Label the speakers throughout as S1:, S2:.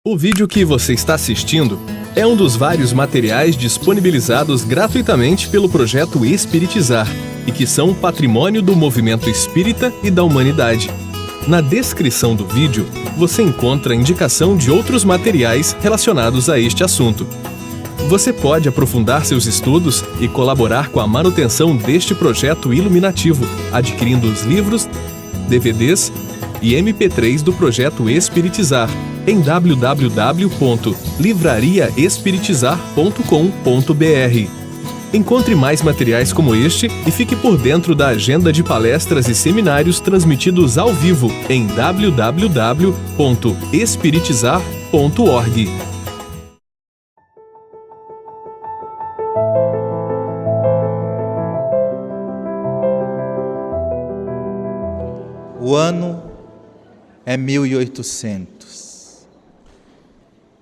S1: O vídeo que você está assistindo é um dos vários materiais disponibilizados gratuitamente pelo projeto Espiritizar e que são patrimônio do movimento espírita e da humanidade. Na descrição do vídeo, você encontra a indicação de outros materiais relacionados a este assunto. Você pode aprofundar seus estudos e colaborar com a manutenção deste projeto iluminativo, adquirindo os livros, DVDs e MP3 do projeto Espiritizar em www.livrariaespiritizar.com.br. Encontre mais materiais como este e fique por dentro da agenda de palestras e seminários transmitidos ao vivo em www.espiritizar.org.
S2: O ano é 1800.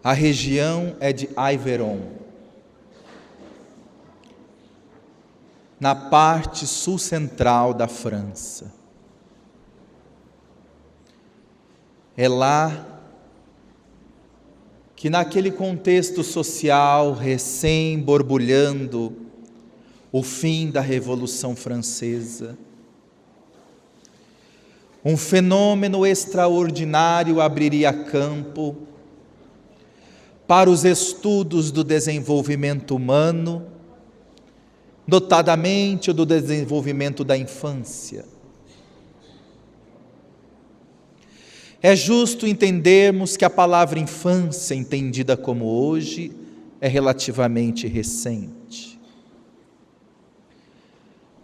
S2: A região é de Aveyron, na parte sul-central da França. É lá que, naquele contexto social recém-borbulhando o fim da Revolução Francesa, um fenômeno extraordinário abriria campo para os estudos do desenvolvimento humano, notadamente o do desenvolvimento da infância. É justo entendermos que a palavra infância, entendida como hoje, é relativamente recente.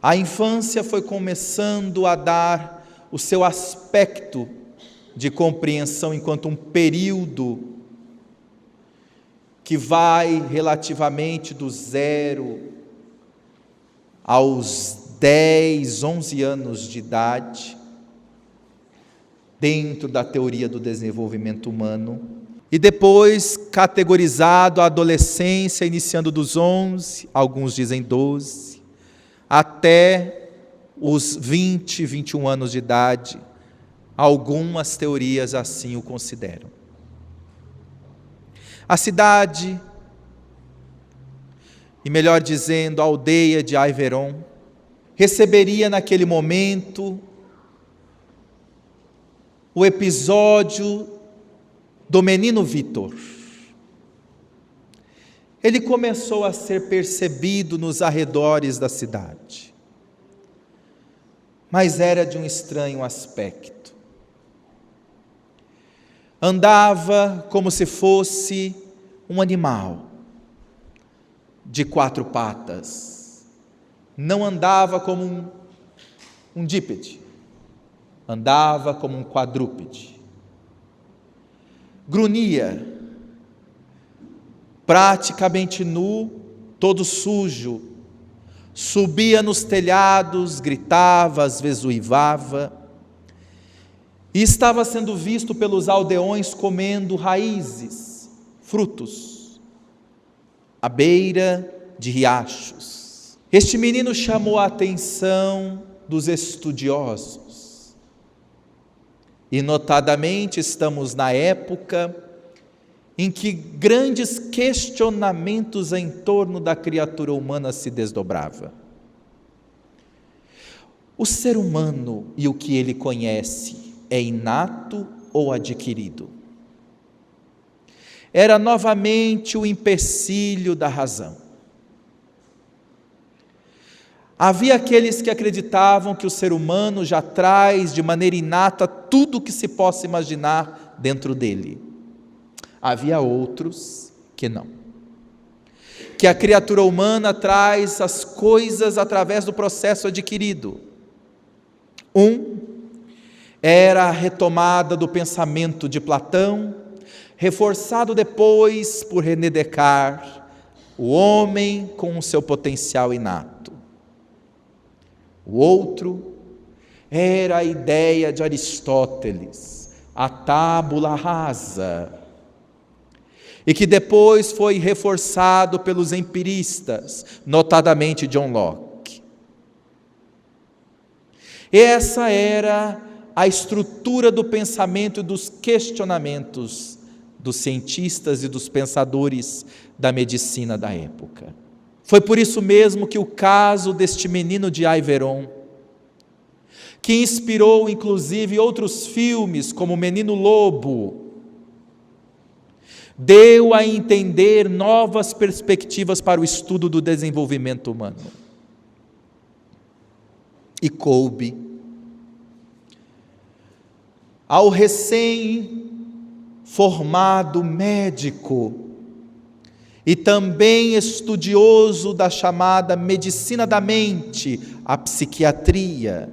S2: A infância foi começando a dar o seu aspecto de compreensão enquanto um período que vai relativamente do 0 aos 10, 11 anos de idade, dentro da teoria do desenvolvimento humano, e depois categorizado a adolescência, iniciando dos 11, alguns dizem 12, até os 20, 21 anos de idade. Algumas teorias assim o consideram. A cidade, e melhor dizendo, a aldeia de Aveyron, receberia naquele momento o episódio do menino Vítor. Ele começou a ser percebido nos arredores da cidade, mas era de um estranho aspecto. Andava como se fosse um animal de 4 patas. Não andava como um dípede, andava como um quadrúpede. Grunhia, praticamente nu, todo sujo, subia nos telhados, gritava, às vezes uivava, e estava sendo visto pelos aldeões comendo raízes, frutos, à beira de riachos. Este menino chamou a atenção dos estudiosos, e notadamente estamos na época em que grandes questionamentos em torno da criatura humana se desdobrava. O ser humano e o que ele conhece é inato ou adquirido? Era novamente o empecilho da razão. Havia aqueles que acreditavam que o ser humano já traz de maneira inata tudo o que se possa imaginar dentro dele. Havia outros que não. Que a criatura humana traz as coisas através do processo adquirido. Era a retomada do pensamento de Platão, reforçado depois por René Descartes, o homem com o seu potencial inato. O outro era a ideia de Aristóteles, a tábula rasa, e que depois foi reforçado pelos empiristas, notadamente John Locke. Essa era a estrutura do pensamento e dos questionamentos dos cientistas e dos pensadores da medicina da época. Foi por isso mesmo que o caso deste menino de Yveron, que inspirou inclusive outros filmes como Menino Lobo, deu a entender novas perspectivas para o estudo do desenvolvimento humano. E coube ao recém-formado médico e também estudioso da chamada medicina da mente, a psiquiatria,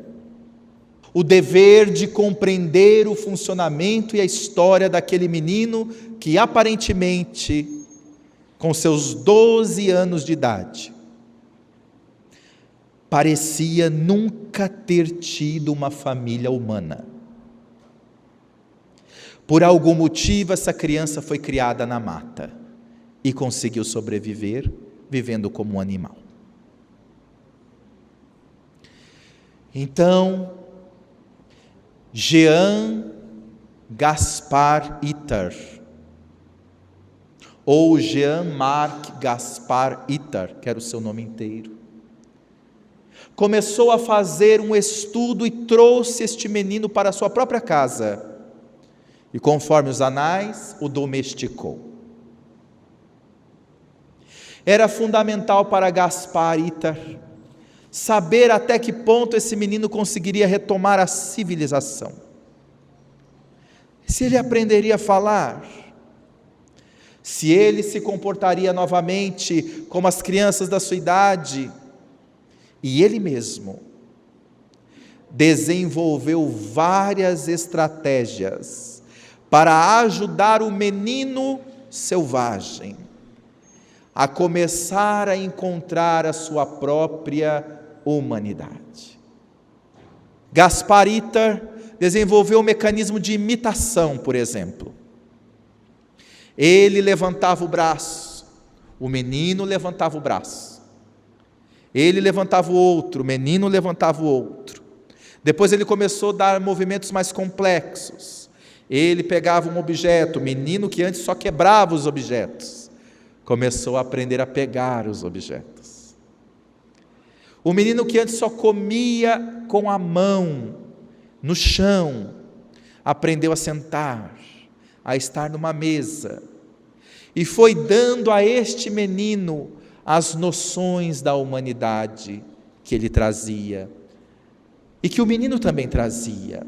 S2: o dever de compreender o funcionamento e a história daquele menino que aparentemente, com seus 12 anos de idade, parecia nunca ter tido uma família humana. Por algum motivo, essa criança foi criada na mata e conseguiu sobreviver vivendo como um animal. Então, Jean Gaspar Itard, ou Jean-Marc Gaspar Itard, que era o seu nome inteiro, começou a fazer um estudo e trouxe este menino para a sua própria casa, e conforme os anais, o domesticou. Era fundamental para Gaspar Itard saber até que ponto esse menino conseguiria retomar a civilização. Se ele aprenderia a falar, se ele se comportaria novamente como as crianças da sua idade. E ele mesmo desenvolveu várias estratégias para ajudar o menino selvagem a começar a encontrar a sua própria humanidade. Gaspar Itard desenvolveu um mecanismo de imitação, por exemplo. Ele levantava o braço, o menino levantava o braço. Ele levantava o outro, o menino levantava o outro. Depois ele começou a dar movimentos mais complexos. Ele pegava um objeto, o menino que antes só quebrava os objetos, começou a aprender a pegar os objetos. O menino que antes só comia com a mão, no chão, aprendeu a sentar, a estar numa mesa, e foi dando a este menino as noções da humanidade que ele trazia, e que o menino também trazia,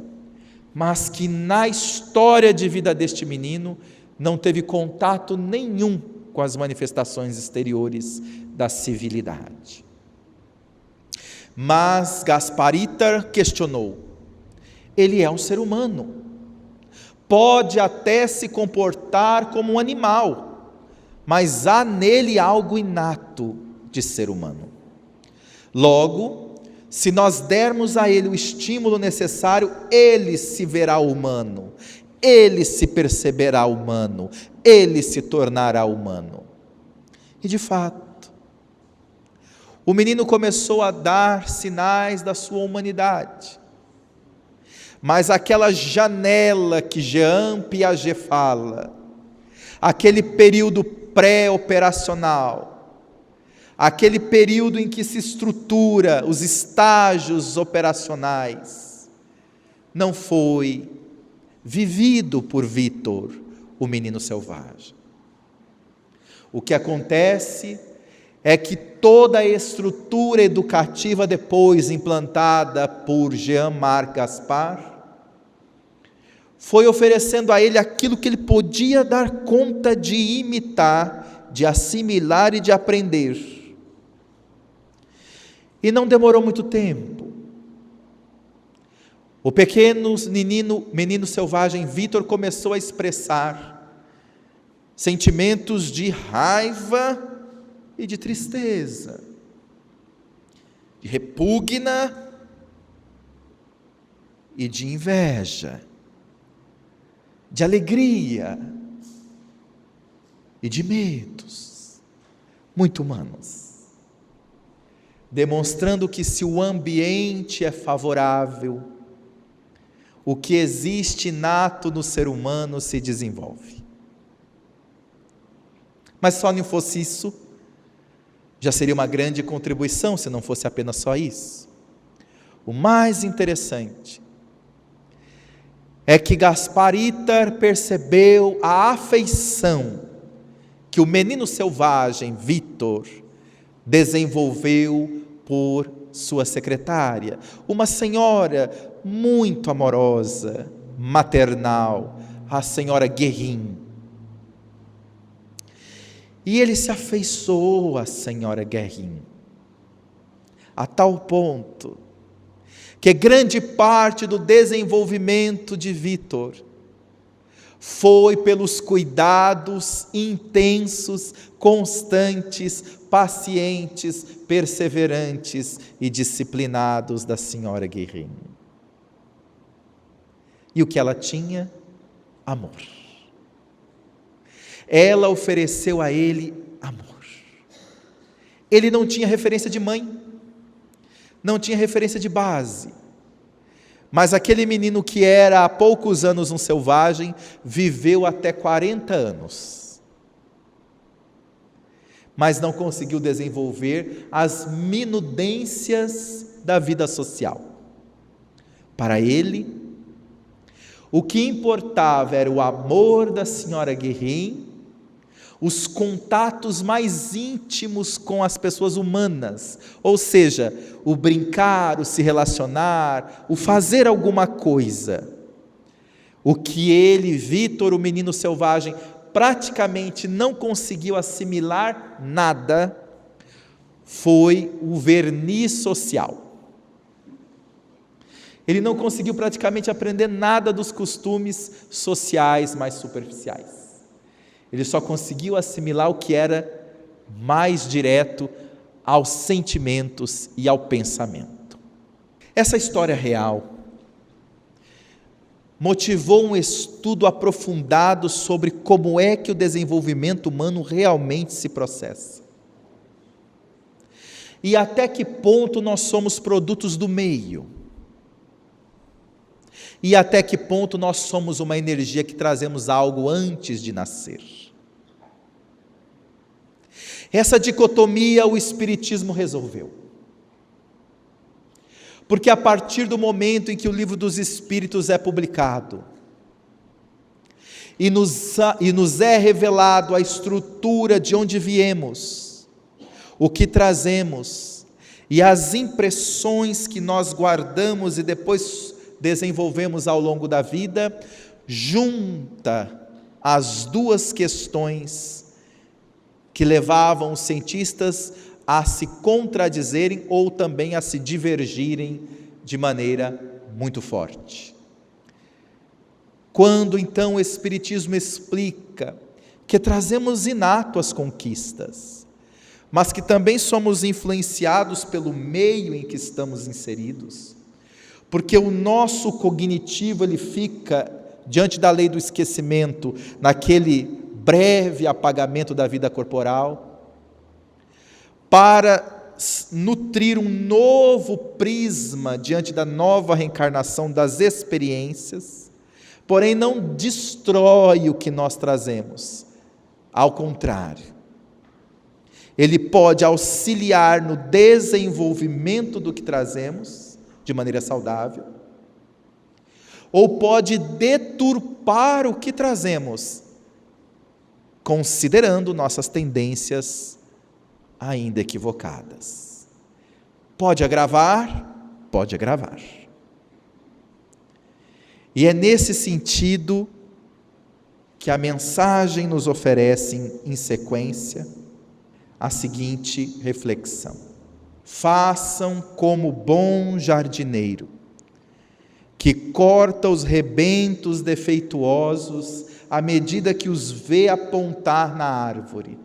S2: mas que na história de vida deste menino não teve contato nenhum com as manifestações exteriores da civilidade. Mas Gaspar Itard questionou: ele é um ser humano, pode até se comportar como um animal, mas há nele algo inato de ser humano. Logo, se nós dermos a ele o estímulo necessário, ele se verá humano, ele se perceberá humano, ele se tornará humano. E de fato, o menino começou a dar sinais da sua humanidade. Mas aquela janela que Jean Piaget fala, aquele período pré-operacional, aquele período em que se estrutura os estágios operacionais, não foi vivido por Vítor, o menino selvagem. O que acontece é que toda a estrutura educativa depois implantada por Jean-Marc Gaspar foi oferecendo a ele aquilo que ele podia dar conta de imitar, de assimilar e de aprender. E não demorou muito tempo. O pequeno menino selvagem Vítor começou a expressar sentimentos de raiva e de tristeza, de repugna e de inveja, de alegria e de medos, muito humanos, demonstrando que se o ambiente é favorável, o que existe inato no ser humano se desenvolve. Mas só não fosse isso, já seria uma grande contribuição, se não fosse apenas só isso. O mais interessante é que Gaspar Iter percebeu a afeição que o menino selvagem Vítor desenvolveu por sua secretária, uma senhora muito amorosa, maternal, a senhora Guérin. E ele se afeiçoou à senhora Guérin, a tal ponto que grande parte do desenvolvimento de Vítor foi pelos cuidados intensos, constantes, pacientes, perseverantes e disciplinados da senhora Guérin. E o que ela tinha? Amor. Ela ofereceu a ele amor. Ele não tinha referência de mãe, não tinha referência de base, mas aquele menino que era há poucos anos um selvagem, viveu até 40 anos, mas não conseguiu desenvolver as minudências da vida social. Para ele, o que importava era o amor da senhora Guérin, os contatos mais íntimos com as pessoas humanas, ou seja, o brincar, o se relacionar, o fazer alguma coisa. O que ele, Vítor, o menino selvagem, praticamente não conseguiu assimilar nada, foi o verniz social. Ele não conseguiu praticamente aprender nada dos costumes sociais mais superficiais. Ele só conseguiu assimilar o que era mais direto aos sentimentos e ao pensamento. Essa história real motivou um estudo aprofundado sobre como é que o desenvolvimento humano realmente se processa. E até que ponto nós somos produtos do meio. E até que ponto nós somos uma energia que trazemos algo antes de nascer. Essa dicotomia o Espiritismo resolveu. Porque a partir do momento em que o Livro dos Espíritos é publicado, e nos é revelado a estrutura de onde viemos, o que trazemos, e as impressões que nós guardamos e depois desenvolvemos ao longo da vida, junta as duas questões que levavam os cientistas a se contradizerem ou também a se divergirem de maneira muito forte. Quando então o Espiritismo explica que trazemos inato as conquistas, mas que também somos influenciados pelo meio em que estamos inseridos, porque o nosso cognitivo ele fica diante da lei do esquecimento, naquele breve apagamento da vida corporal, para nutrir um novo prisma diante da nova reencarnação das experiências, porém não destrói o que nós trazemos, ao contrário, ele pode auxiliar no desenvolvimento do que trazemos, de maneira saudável, ou pode deturpar o que trazemos, considerando nossas tendências ainda equivocadas. Pode agravar, pode agravar. E é nesse sentido que a mensagem nos oferece em sequência a seguinte reflexão: façam como bom jardineiro, que corta os rebentos defeituosos à medida que os vê apontar na árvore.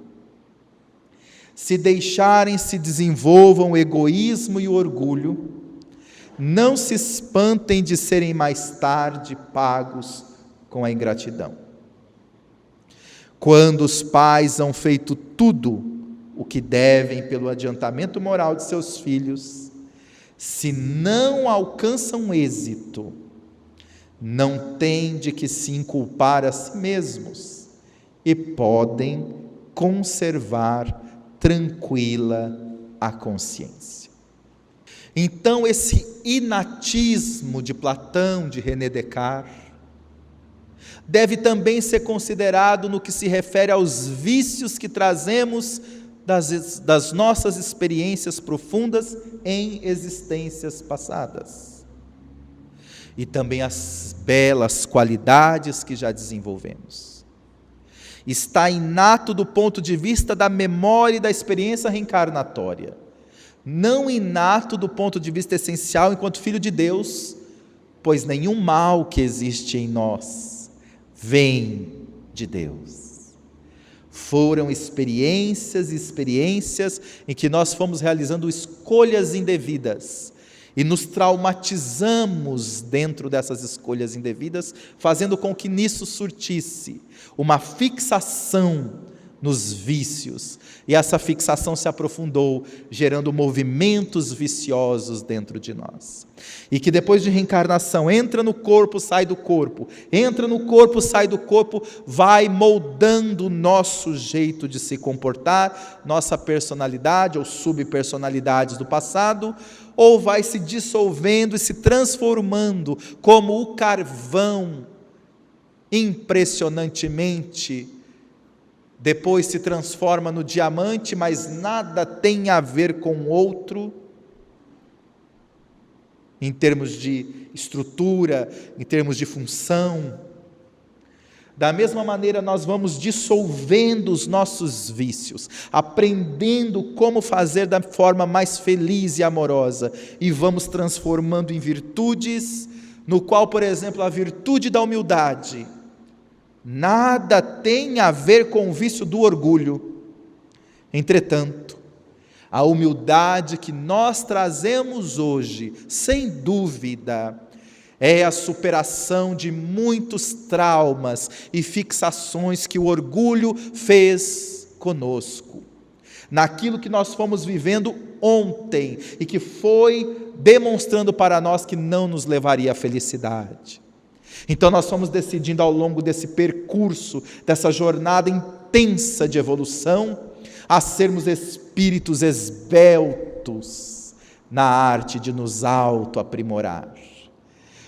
S2: Se deixarem se desenvolvam o egoísmo e o orgulho, não se espantem de serem mais tarde pagos com a ingratidão. Quando os pais hão feito tudo o que devem pelo adiantamento moral de seus filhos, se não alcançam êxito, não têm de que se inculpar a si mesmos e podem conservar tranquila a consciência. Então, esse inatismo de Platão, de René Descartes, deve também ser considerado no que se refere aos vícios que trazemos das nossas experiências profundas em existências passadas. E também as belas qualidades que já desenvolvemos. Está inato do ponto de vista da memória e da experiência reencarnatória. Não inato do ponto de vista essencial enquanto filho de Deus, pois nenhum mal que existe em nós vem de Deus. Foram experiências em que nós fomos realizando escolhas indevidas e nos traumatizamos dentro dessas escolhas indevidas, fazendo com que nisso surtisse uma fixação nos vícios, e essa fixação se aprofundou, gerando movimentos viciosos dentro de nós, e que depois de reencarnação, entra no corpo, sai do corpo, entra no corpo, sai do corpo, vai moldando o nosso jeito de se comportar, nossa personalidade ou subpersonalidades do passado, ou vai se dissolvendo e se transformando como o carvão, impressionantemente, depois se transforma no diamante, mas nada tem a ver com o outro, em termos de estrutura, em termos de função. Da mesma maneira, nós vamos dissolvendo os nossos vícios, aprendendo como fazer da forma mais feliz e amorosa, e vamos transformando em virtudes, no qual, por exemplo, a virtude da humildade nada tem a ver com o vício do orgulho. Entretanto, a humildade que nós trazemos hoje, sem dúvida, é a superação de muitos traumas e fixações que o orgulho fez conosco, naquilo que nós fomos vivendo ontem e que foi demonstrando para nós que não nos levaria à felicidade. Então nós fomos decidindo ao longo desse percurso, dessa jornada intensa de evolução, a sermos espíritos esbeltos na arte de nos auto-aprimorar.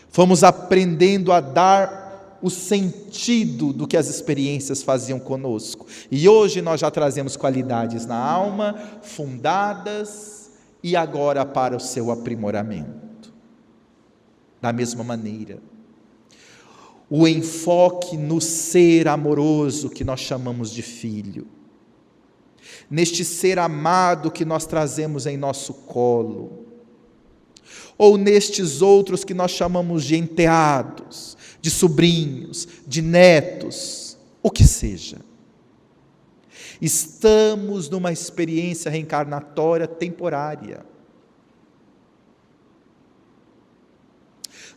S2: Fomos aprendendo a dar o sentido do que as experiências faziam conosco. E hoje nós já trazemos qualidades na alma, fundadas, e agora para o seu aprimoramento. Da mesma maneira, o enfoque no ser amoroso que nós chamamos de filho, neste ser amado que nós trazemos em nosso colo, ou nestes outros que nós chamamos de enteados, de sobrinhos, de netos, o que seja. Estamos numa experiência reencarnatória temporária.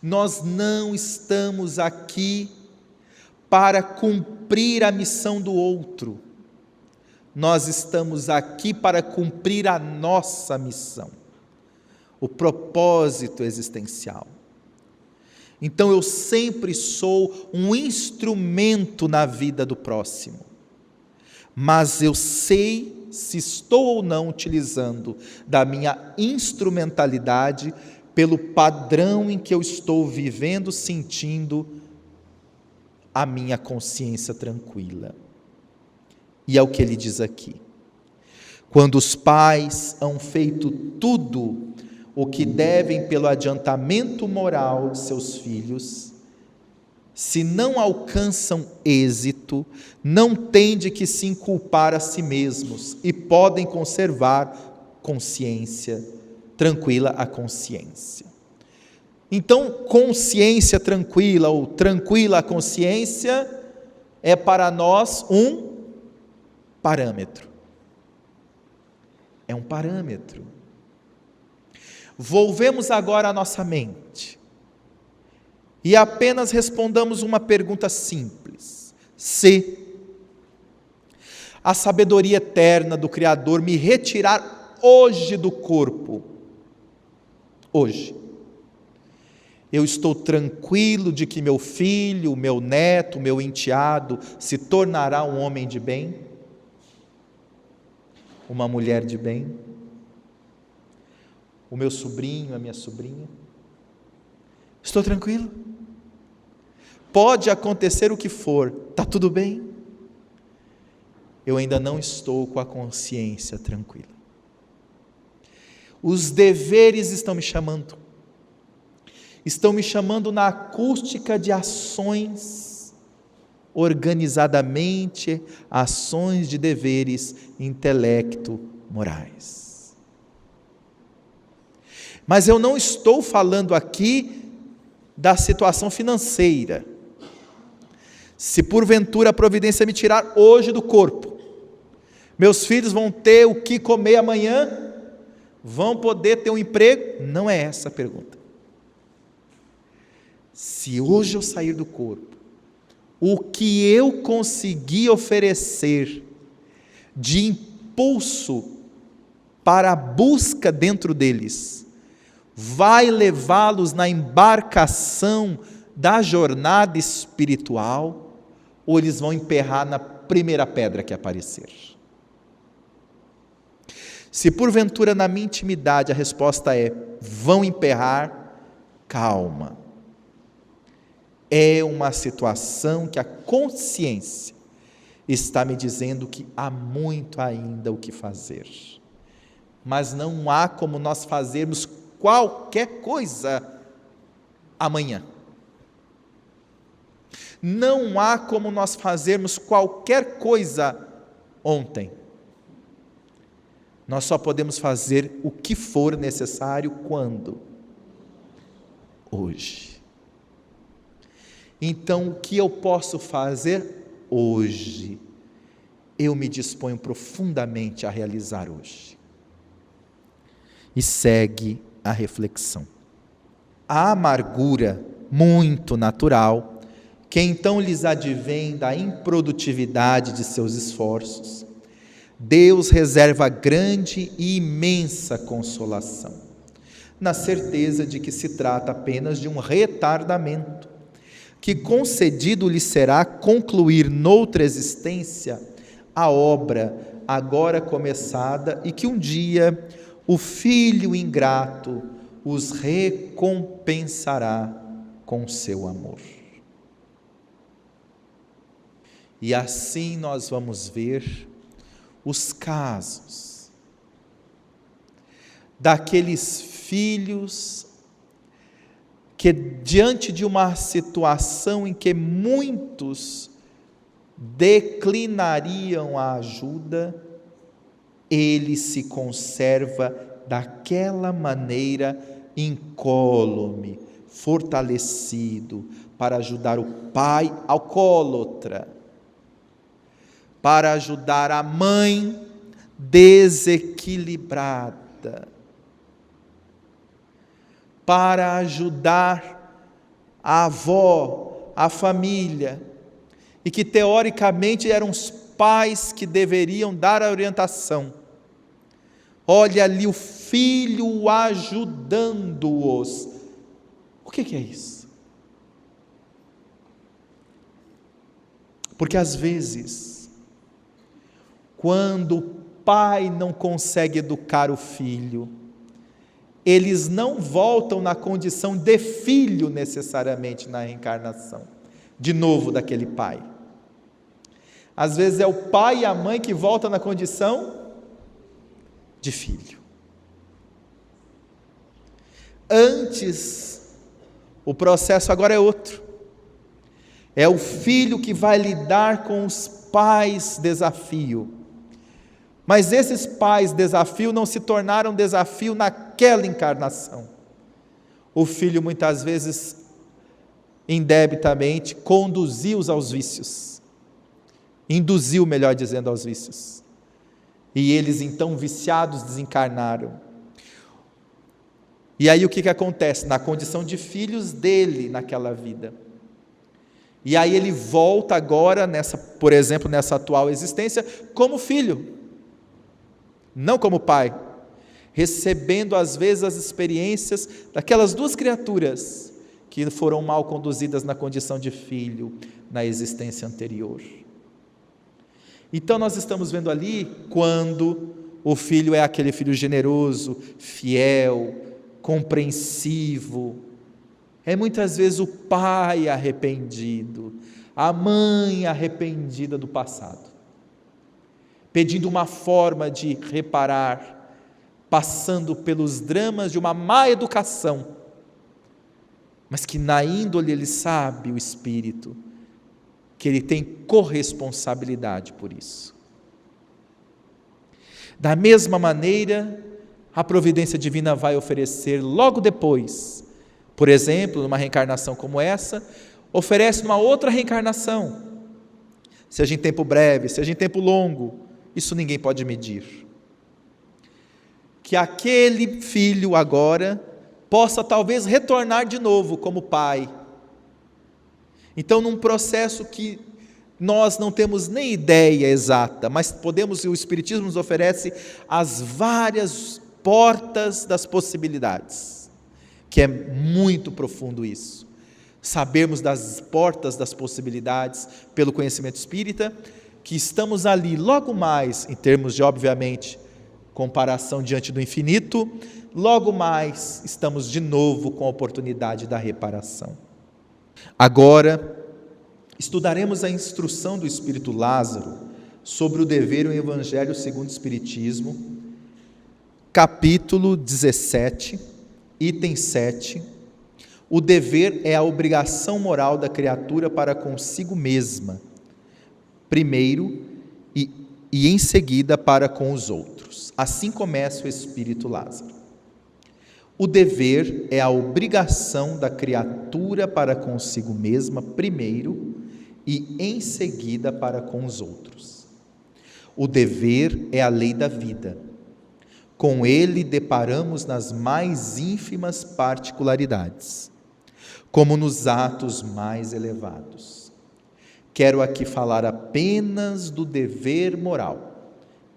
S2: Nós não estamos aqui para cumprir a missão do outro. Nós estamos aqui para cumprir a nossa missão, o propósito existencial. Então eu sempre sou um instrumento na vida do próximo, mas eu sei se estou ou não utilizando da minha instrumentalidade pelo padrão em que eu estou vivendo, sentindo a minha consciência tranquila. E é o que ele diz aqui. Quando os pais hão feito tudo o que devem pelo adiantamento moral de seus filhos, se não alcançam êxito, não têm de que se inculpar a si mesmos e podem conservar consciência tranquila a consciência. Então, consciência tranquila ou tranquila a consciência é para nós um parâmetro. É um parâmetro. Volvemos agora à nossa mente e apenas respondamos uma pergunta simples: se a sabedoria eterna do Criador me retirar hoje do corpo, hoje, eu estou tranquilo de que meu filho, meu neto, meu enteado se tornará um homem de bem? uma mulher de bem, o meu sobrinho, a minha sobrinha. Estou tranquilo? Pode acontecer o que for, está tudo bem? Eu ainda não estou com a consciência tranquila. Os deveres estão me chamando. Estão me chamando na acústica de ações, organizadamente, ações de deveres intelecto-morais. Mas eu não estou falando aqui da situação financeira. Se porventura a providência me tirar hoje do corpo, meus filhos vão ter o que comer amanhã? Vão poder ter um emprego? Não é essa a pergunta. Se hoje eu sair do corpo, o que eu conseguir oferecer de impulso para a busca dentro deles, vai levá-los na embarcação da jornada espiritual, ou eles vão emperrar na primeira pedra que aparecer? Se porventura na minha intimidade a resposta é, vão emperrar, calma. É uma situação que a consciência está me dizendo que há muito ainda o que fazer. Mas não há como nós fazermos qualquer coisa amanhã. Não há como nós fazermos qualquer coisa ontem. Nós só podemos fazer o que for necessário quando? Hoje. Então, o que eu posso fazer hoje? Eu me disponho profundamente a realizar hoje. E segue a reflexão. A amargura, muito natural, que então lhes advém da improdutividade de seus esforços, Deus reserva grande e imensa consolação, na certeza de que se trata apenas de um retardamento, que concedido lhe será concluir noutra existência a obra agora começada e que um dia o Filho ingrato os recompensará com seu amor. E assim nós vamos ver os casos daqueles filhos que, diante de uma situação em que muitos declinariam a ajuda, ele se conserva daquela maneira incólume, fortalecido, para ajudar o pai alcoólatra, para ajudar a mãe desequilibrada, para ajudar a avó, a família, e que teoricamente eram os pais que deveriam dar a orientação. Olha ali o filho ajudando-os. O que é isso? Porque às vezes, quando o pai não consegue educar o filho, eles não voltam na condição de filho necessariamente na reencarnação, de novo daquele pai. Às vezes é o pai e a mãe que voltam na condição de filho. Antes, o processo agora é outro. É o filho que vai lidar com os pais desafio. Mas esses pais desafio não se tornaram desafio naquela encarnação. O filho muitas vezes, indebitamente, conduziu-os aos vícios. Induziu, melhor dizendo, aos vícios. E eles então, viciados, desencarnaram. E aí o que acontece? Na condição de filhos dele naquela vida. E aí ele volta agora, por exemplo, nessa atual existência, como filho, não como pai, recebendo às vezes as experiências daquelas duas criaturas que foram mal conduzidas na condição de filho na existência anterior. Então nós estamos vendo ali quando o filho é aquele filho generoso, fiel, compreensivo. É muitas vezes o pai arrependido, a mãe arrependida do passado, pedindo uma forma de reparar, passando pelos dramas de uma má educação, mas que na índole ele sabe, o espírito, que ele tem corresponsabilidade por isso. Da mesma maneira, a providência divina vai oferecer logo depois, por exemplo, numa reencarnação como essa, oferece uma outra reencarnação, seja em tempo breve, seja em tempo longo, isso ninguém pode medir. Que aquele filho agora possa talvez retornar de novo como pai. Então, num processo que nós não temos nem ideia exata, mas podemos, e o Espiritismo nos oferece as várias portas das possibilidades, que é muito profundo isso, sabermos das portas das possibilidades pelo conhecimento espírita, que estamos ali logo mais, em termos de, obviamente, comparação diante do infinito, logo mais estamos de novo com a oportunidade da reparação. Agora, estudaremos a instrução do Espírito Lázaro sobre o dever e o Evangelho segundo o Espiritismo, capítulo 17, item 7. O dever é a obrigação moral da criatura para consigo mesma, primeiro e em seguida para com os outros. Assim começa o Espírito Lázaro. O dever é a obrigação da criatura para consigo mesma, primeiro, e em seguida para com os outros. O dever é a lei da vida. Com ele deparamos nas mais ínfimas particularidades, como nos atos mais elevados. Quero aqui falar apenas do dever moral,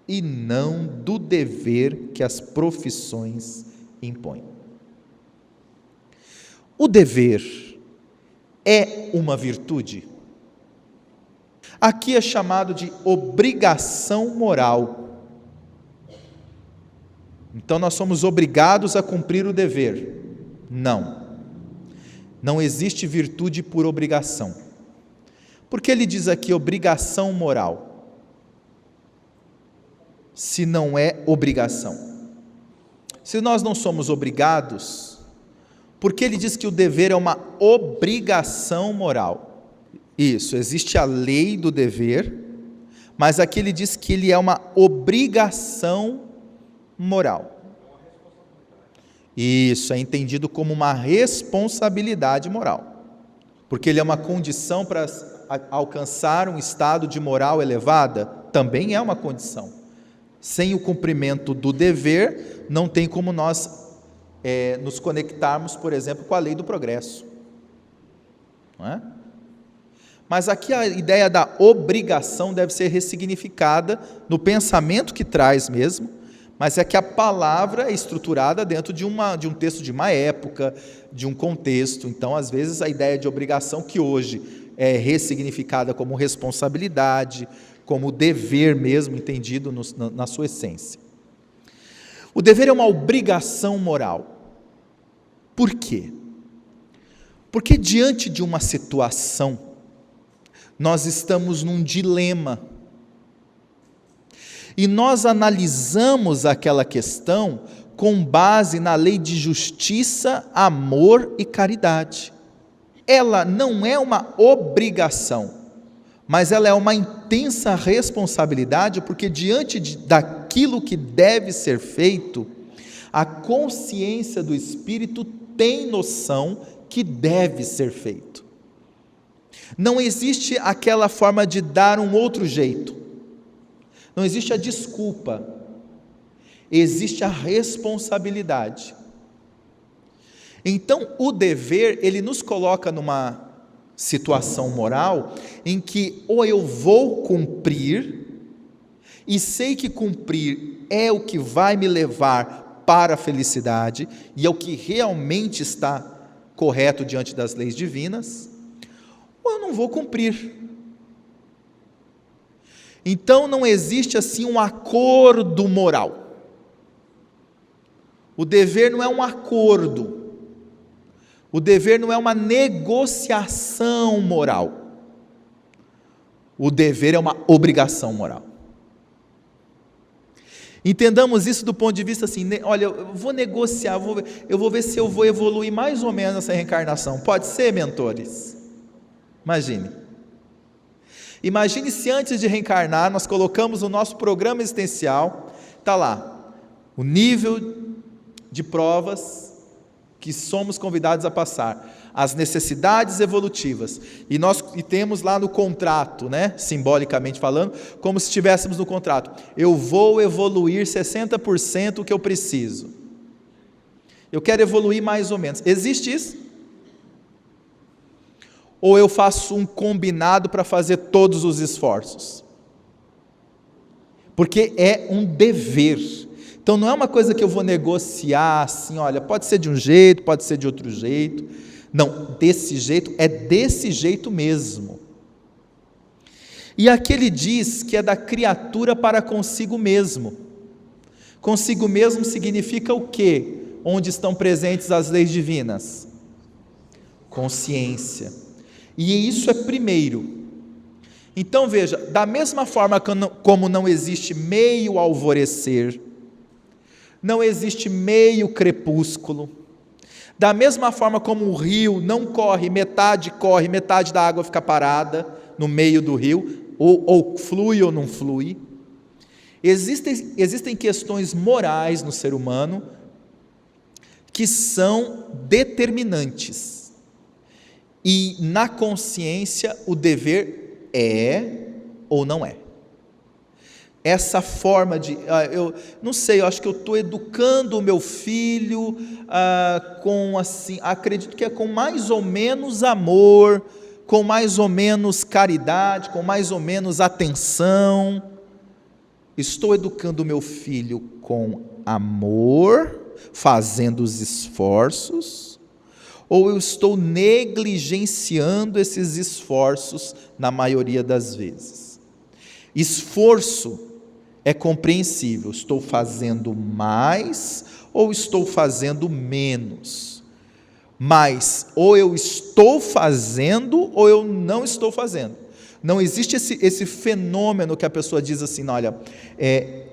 S2: e não do dever que as profissões impõem. O dever é uma virtude. Aqui é chamado de obrigação moral. Então nós somos obrigados a cumprir o dever. Não existe virtude por obrigação. Por que ele diz aqui obrigação moral? Se não é obrigação. Se nós não somos obrigados, por que ele diz que o dever é uma obrigação moral? Isso, existe a lei do dever, mas aqui ele diz que ele é uma obrigação moral. Isso, é entendido como uma responsabilidade moral, porque ele é uma condição para alcançar um estado de moral elevada, também é uma condição. Sem o cumprimento do dever, não tem como nós nos conectarmos, por exemplo, com a lei do progresso. Não é? Mas aqui a ideia da obrigação deve ser ressignificada no pensamento que traz mesmo, mas é que a palavra é estruturada dentro de um texto de uma época, de um contexto. Então, às vezes, a ideia de obrigação, que hoje é ressignificada como responsabilidade, como dever mesmo, entendido na sua essência. O dever é uma obrigação moral. Por quê? Porque diante de uma situação, nós estamos num dilema, e nós analisamos aquela questão com base na lei de justiça, amor e caridade. Ela não é uma obrigação, mas ela é uma intensa responsabilidade, porque diante daquilo que deve ser feito, a consciência do espírito tem noção que deve ser feito. Não existe aquela forma de dar um outro jeito, não existe a desculpa, existe a responsabilidade. Então, o dever, ele nos coloca numa situação moral em que ou eu vou cumprir, e sei que cumprir é o que vai me levar para a felicidade, e é o que realmente está correto diante das leis divinas, ou eu não vou cumprir. Então não existe assim um acordo moral. O dever não é um acordo. O dever não é uma negociação moral. O dever é uma obrigação moral. Entendamos isso do ponto de vista assim, olha, eu vou negociar, eu vou ver se eu vou evoluir mais ou menos nessa reencarnação. Pode ser, mentores? Imagine se antes de reencarnar, nós colocamos o nosso programa existencial, está lá, o nível de provas que somos convidados a passar, as necessidades evolutivas, e temos lá no contrato, simbolicamente falando, como se estivéssemos no contrato, eu vou evoluir 60% o que eu preciso, eu quero evoluir mais ou menos, existe isso? Ou eu faço um combinado para fazer todos os esforços? Porque é um dever. Então não é uma coisa que eu vou negociar assim, olha, pode ser de um jeito, pode ser de outro jeito. Não, desse jeito, é desse jeito mesmo. E aqui ele diz que é da criatura para consigo mesmo. Consigo mesmo significa o quê? Onde estão presentes as leis divinas? Consciência. E isso é primeiro. Então veja, da mesma forma como não existe meio alvorecer, não existe meio crepúsculo, da mesma forma como o rio não corre, metade da água fica parada no meio do rio, ou flui ou não flui, existem questões morais no ser humano que são determinantes, e na consciência o dever é ou não é. Essa forma de, eu não sei, eu acho que eu estou educando o meu filho com assim, acredito que é com mais ou menos amor, com mais ou menos caridade, com mais ou menos atenção. Estou educando o meu filho com amor, fazendo os esforços, ou eu estou negligenciando esses esforços na maioria das vezes? Esforço é compreensível, estou fazendo mais ou estou fazendo menos, mas ou eu estou fazendo ou eu não estou fazendo. Não existe esse fenômeno que a pessoa diz assim, olha,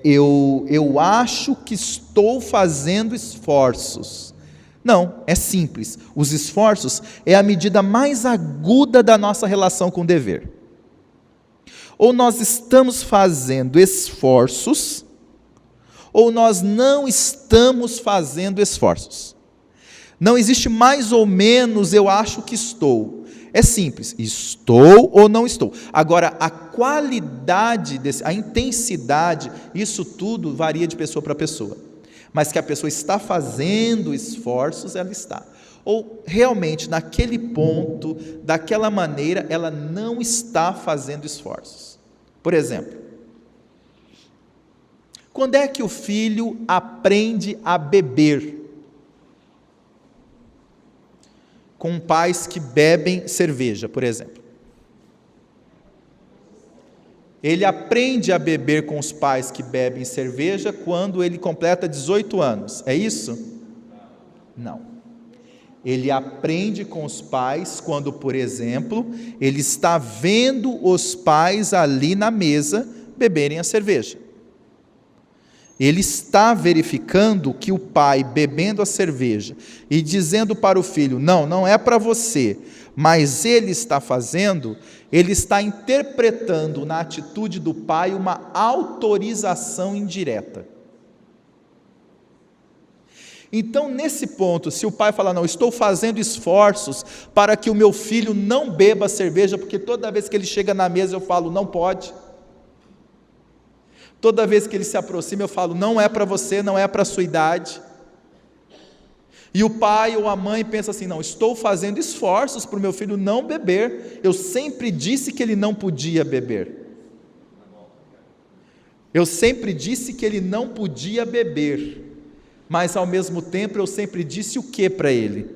S2: eu acho que estou fazendo esforços. Não, é simples, os esforços é a medida mais aguda da nossa relação com o dever. Ou nós estamos fazendo esforços, ou nós não estamos fazendo esforços. Não existe mais ou menos, eu acho que estou. É simples, estou ou não estou. Agora, a qualidade, a intensidade, isso tudo varia de pessoa para pessoa. Mas que a pessoa está fazendo esforços, ela está. Ou realmente, naquele ponto, daquela maneira, ela não está fazendo esforços. Por exemplo, quando é que o filho aprende a beber? Com pais que bebem cerveja, por exemplo. Ele aprende a beber com os pais que bebem cerveja quando ele completa 18 anos, é isso? Não. Ele aprende com os pais quando, por exemplo, ele está vendo os pais ali na mesa beberem a cerveja. Ele está verificando que o pai bebendo a cerveja e dizendo para o filho, não é para você, mas ele está fazendo, ele está interpretando na atitude do pai uma autorização indireta. Então, nesse ponto, se o pai falar, não, estou fazendo esforços para que o meu filho não beba cerveja, porque toda vez que ele chega na mesa eu falo, não pode. Toda vez que ele se aproxima eu falo, não é para você, não é para a sua idade. E o pai ou a mãe pensa assim, não, estou fazendo esforços para o meu filho não beber, eu sempre disse que ele não podia beber. Eu sempre disse que ele não podia beber. Mas ao mesmo tempo eu sempre disse o que para ele?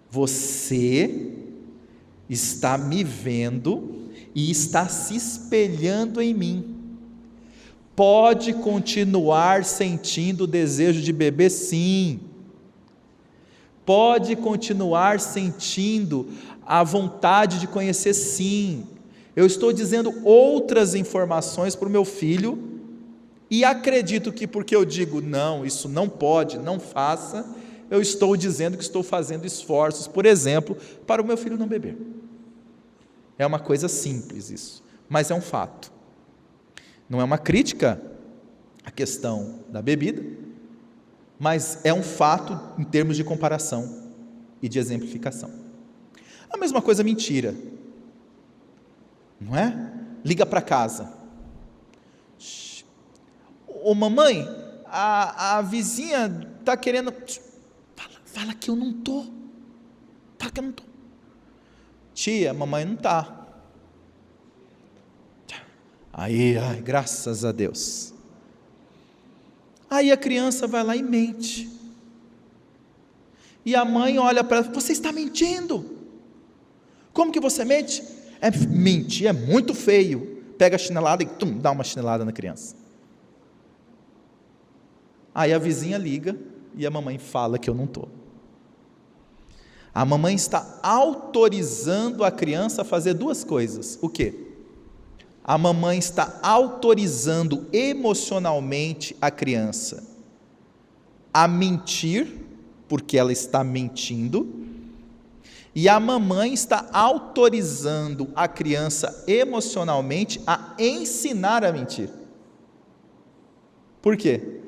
S2: Você está me vendo e está se espelhando em mim. Pode continuar sentindo o desejo de beber, sim. Pode continuar sentindo a vontade de conhecer, sim. Eu estou dizendo outras informações para o meu filho, e acredito que porque eu digo, não, isso não pode, não faça, eu estou dizendo que estou fazendo esforços, por exemplo, para o meu filho não beber. É uma coisa simples isso, mas é um fato. Não é uma crítica à questão da bebida, mas é um fato em termos de comparação e de exemplificação. A mesma coisa mentira, não é? Liga para casa. Ô mamãe, a vizinha está querendo... Fala que eu não estou. Fala que eu não estou. Tia, mamãe não está. Aí, graças a Deus. Aí a criança vai lá e mente. E a mãe olha para ela, você está mentindo. Como que você mente? Mentir é muito feio. Pega a chinelada e dá uma chinelada na criança. Aí a vizinha liga e a mamãe fala que eu não estou. A mamãe está autorizando a criança a fazer duas coisas. O quê? A mamãe está autorizando emocionalmente a criança a mentir, porque ela está mentindo, e a mamãe está autorizando a criança emocionalmente a ensinar a mentir. Por quê?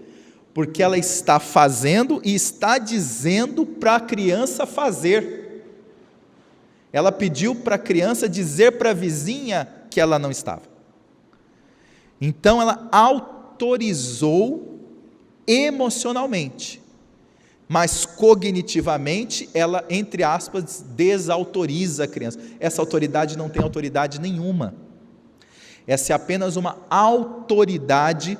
S2: Porque ela está fazendo e está dizendo para a criança fazer. Ela pediu para a criança dizer para a vizinha que ela não estava. Então ela autorizou emocionalmente, mas cognitivamente ela, entre aspas, desautoriza a criança. Essa autoridade não tem autoridade nenhuma. Essa é apenas uma autoridade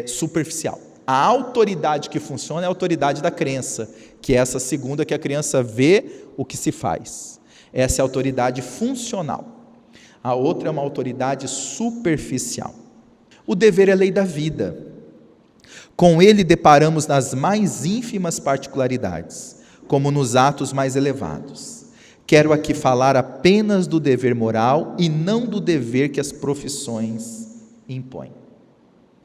S2: superficial. A autoridade que funciona é a autoridade da crença, que é essa segunda, que a criança vê o que se faz. Essa é a autoridade funcional. A outra é uma autoridade superficial. O dever é lei da vida. Com ele deparamos nas mais ínfimas particularidades, como nos atos mais elevados. Quero aqui falar apenas do dever moral e não do dever que as profissões impõem.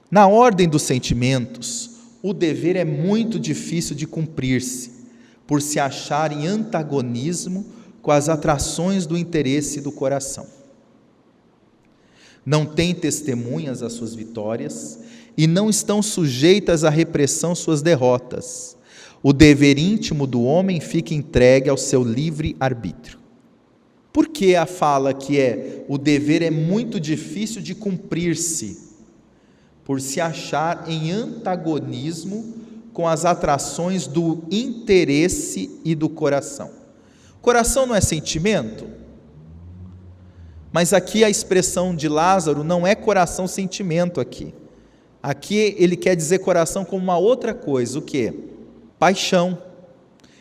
S2: Na ordem dos sentimentos, o dever é muito difícil de cumprir-se, por se achar em antagonismo com as atrações do interesse do coração. Não tem testemunhas às suas vitórias e não estão sujeitas à repressão suas derrotas. O dever íntimo do homem fica entregue ao seu livre arbítrio. Por que a fala que o dever é muito difícil de cumprir-se? Por se achar em antagonismo com as atrações do interesse e do coração. Coração não é sentimento? Mas aqui a expressão de Lázaro não é coração-sentimento aqui. Aqui ele quer dizer coração como uma outra coisa. O quê? Paixão.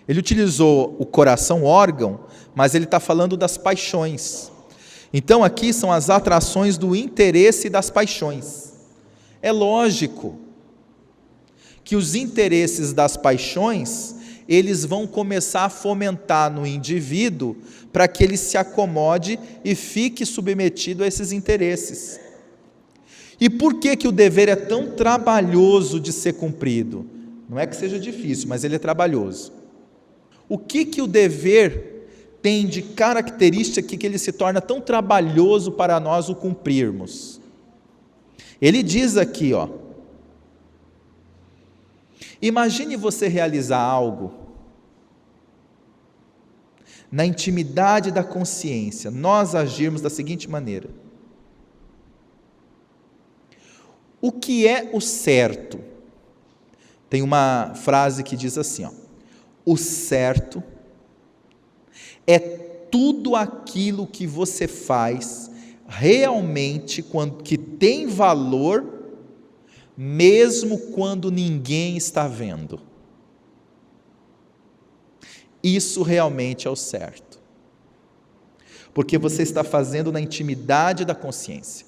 S2: Ele utilizou o coração órgão, mas ele está falando das paixões. Então aqui são as atrações do interesse e das paixões. É lógico que os interesses das paixões, eles vão começar a fomentar no indivíduo para que ele se acomode e fique submetido a esses interesses. E por que o dever é tão trabalhoso de ser cumprido? Não é que seja difícil, mas ele é trabalhoso. O que o dever tem de característica que ele se torna tão trabalhoso para nós o cumprirmos? Ele diz aqui, imagine você realizar algo na intimidade da consciência, nós agirmos da seguinte maneira: o que é o certo? Tem uma frase que diz assim, o certo é tudo aquilo que você faz realmente que tem valor, mesmo quando ninguém está vendo. Isso realmente é o certo. porque você está fazendo na intimidade da consciência.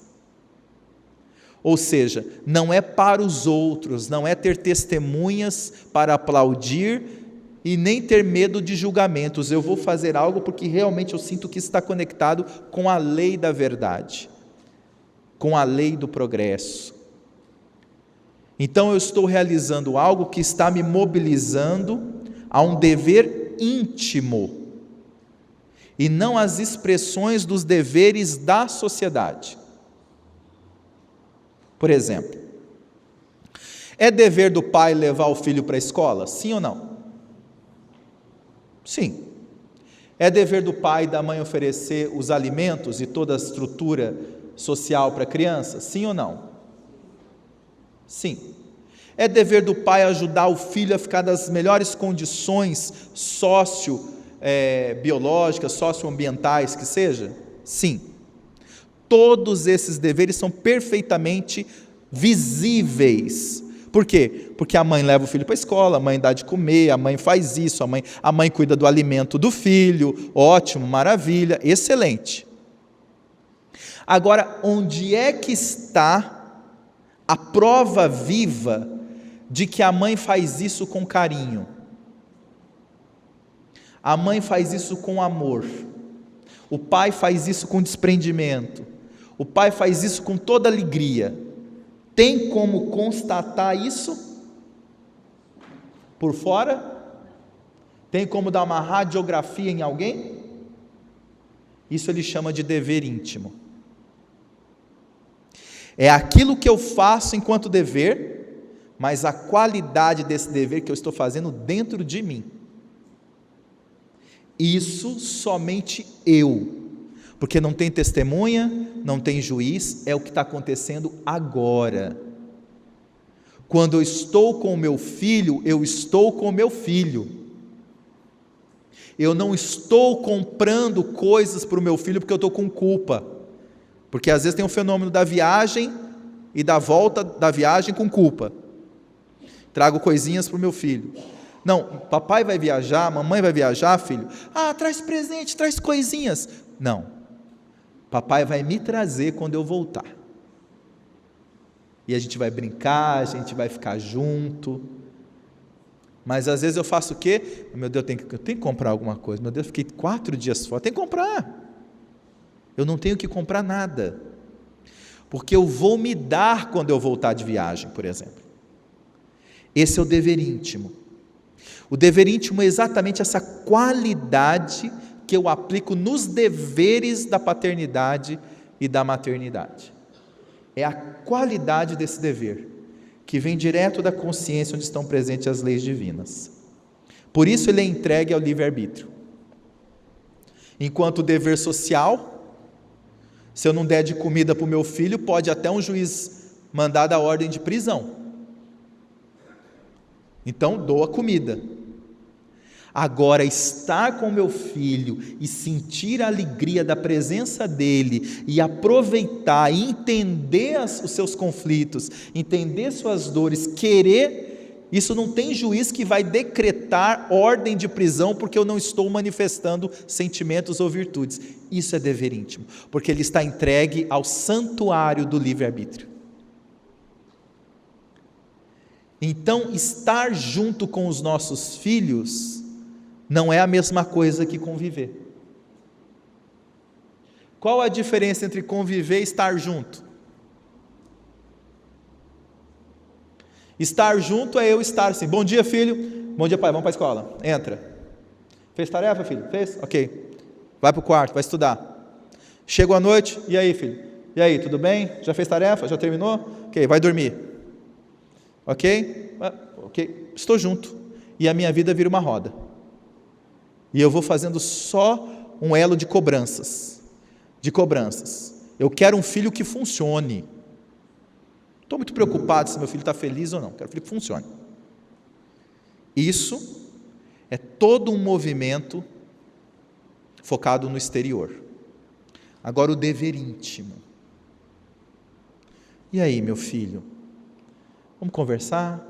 S2: Ou seja, não é para os outros, não é ter testemunhas para aplaudir e nem ter medo de julgamentos. Eu vou fazer algo porque realmente eu sinto que está conectado com a lei da verdade, com a lei do progresso. Então eu estou realizando algo que está me mobilizando a um dever íntimo e não às expressões dos deveres da sociedade. Por exemplo, é dever do pai levar o filho para a escola? Sim ou não? Sim. É dever do pai e da mãe oferecer os alimentos e toda a estrutura social para a criança? Sim ou não? Sim. É dever do pai ajudar o filho a ficar nas melhores condições biológicas, socioambientais que seja? Sim. Todos esses deveres são perfeitamente visíveis. Por quê? Porque a mãe leva o filho para a escola, a mãe dá de comer, a mãe faz isso, a mãe cuida do alimento do filho, ótimo, maravilha, excelente. Agora, onde é que está a prova viva de que a mãe faz isso com carinho? A mãe faz isso com amor, o pai faz isso com desprendimento, o pai faz isso com toda alegria. Tem como constatar isso? Por fora? Tem como dar uma radiografia em alguém? Isso ele chama de dever íntimo. É aquilo que eu faço enquanto dever, mas a qualidade desse dever que eu estou fazendo dentro de mim. Isso somente eu. Porque não tem testemunha, não tem juiz, é o que está acontecendo agora. Quando eu estou com o meu filho, eu estou com o meu filho. Eu não estou comprando coisas para o meu filho porque eu estou com culpa. Porque às vezes tem um fenômeno da viagem e da volta da viagem com culpa. Trago coisinhas para o meu filho. Não, papai vai viajar, mamãe vai viajar, filho. Traz presente, traz coisinhas. Não. Papai vai me trazer quando eu voltar. E a gente vai brincar, a gente vai ficar junto. Mas às vezes eu faço o quê? Meu Deus, eu tenho que comprar alguma coisa. Meu Deus, fiquei 4 dias fora. Tem que comprar. Eu não tenho que comprar nada. Porque eu vou me dar quando eu voltar de viagem, por exemplo. Esse é o dever íntimo. O dever íntimo é exatamente essa qualidade que eu aplico nos deveres da paternidade e da maternidade. É a qualidade desse dever, que vem direto da consciência onde estão presentes as leis divinas. Por isso ele é entregue ao livre-arbítrio. Enquanto o dever social, se eu não der de comida para o meu filho, pode até um juiz mandar da ordem de prisão. Então, dou a comida. Agora, estar com meu filho e sentir a alegria da presença dele e aproveitar e entender os seus conflitos, entender suas dores, querer, isso não tem juiz que vai decretar ordem de prisão porque eu não estou manifestando sentimentos ou virtudes. Isso é dever íntimo, porque ele está entregue ao santuário do livre-arbítrio. Então, estar junto com os nossos filhos não é a mesma coisa que conviver. Qual a diferença entre conviver e estar junto? Estar junto é eu estar assim, bom dia filho, bom dia pai, vamos para a escola, entra. Fez tarefa filho? Fez? Ok. Vai para o quarto, vai estudar. Chega à noite, e aí filho? E aí, tudo bem? Já fez tarefa? Já terminou? Ok, vai dormir. Ok? Ok, estou junto. E a minha vida vira uma roda. E eu vou fazendo só um elo de cobranças. Eu quero um filho que funcione. Estou muito preocupado se meu filho está feliz ou não. Quero um filho que funcione. Isso é todo um movimento focado no exterior. Agora o dever íntimo. E aí, meu filho? Vamos conversar?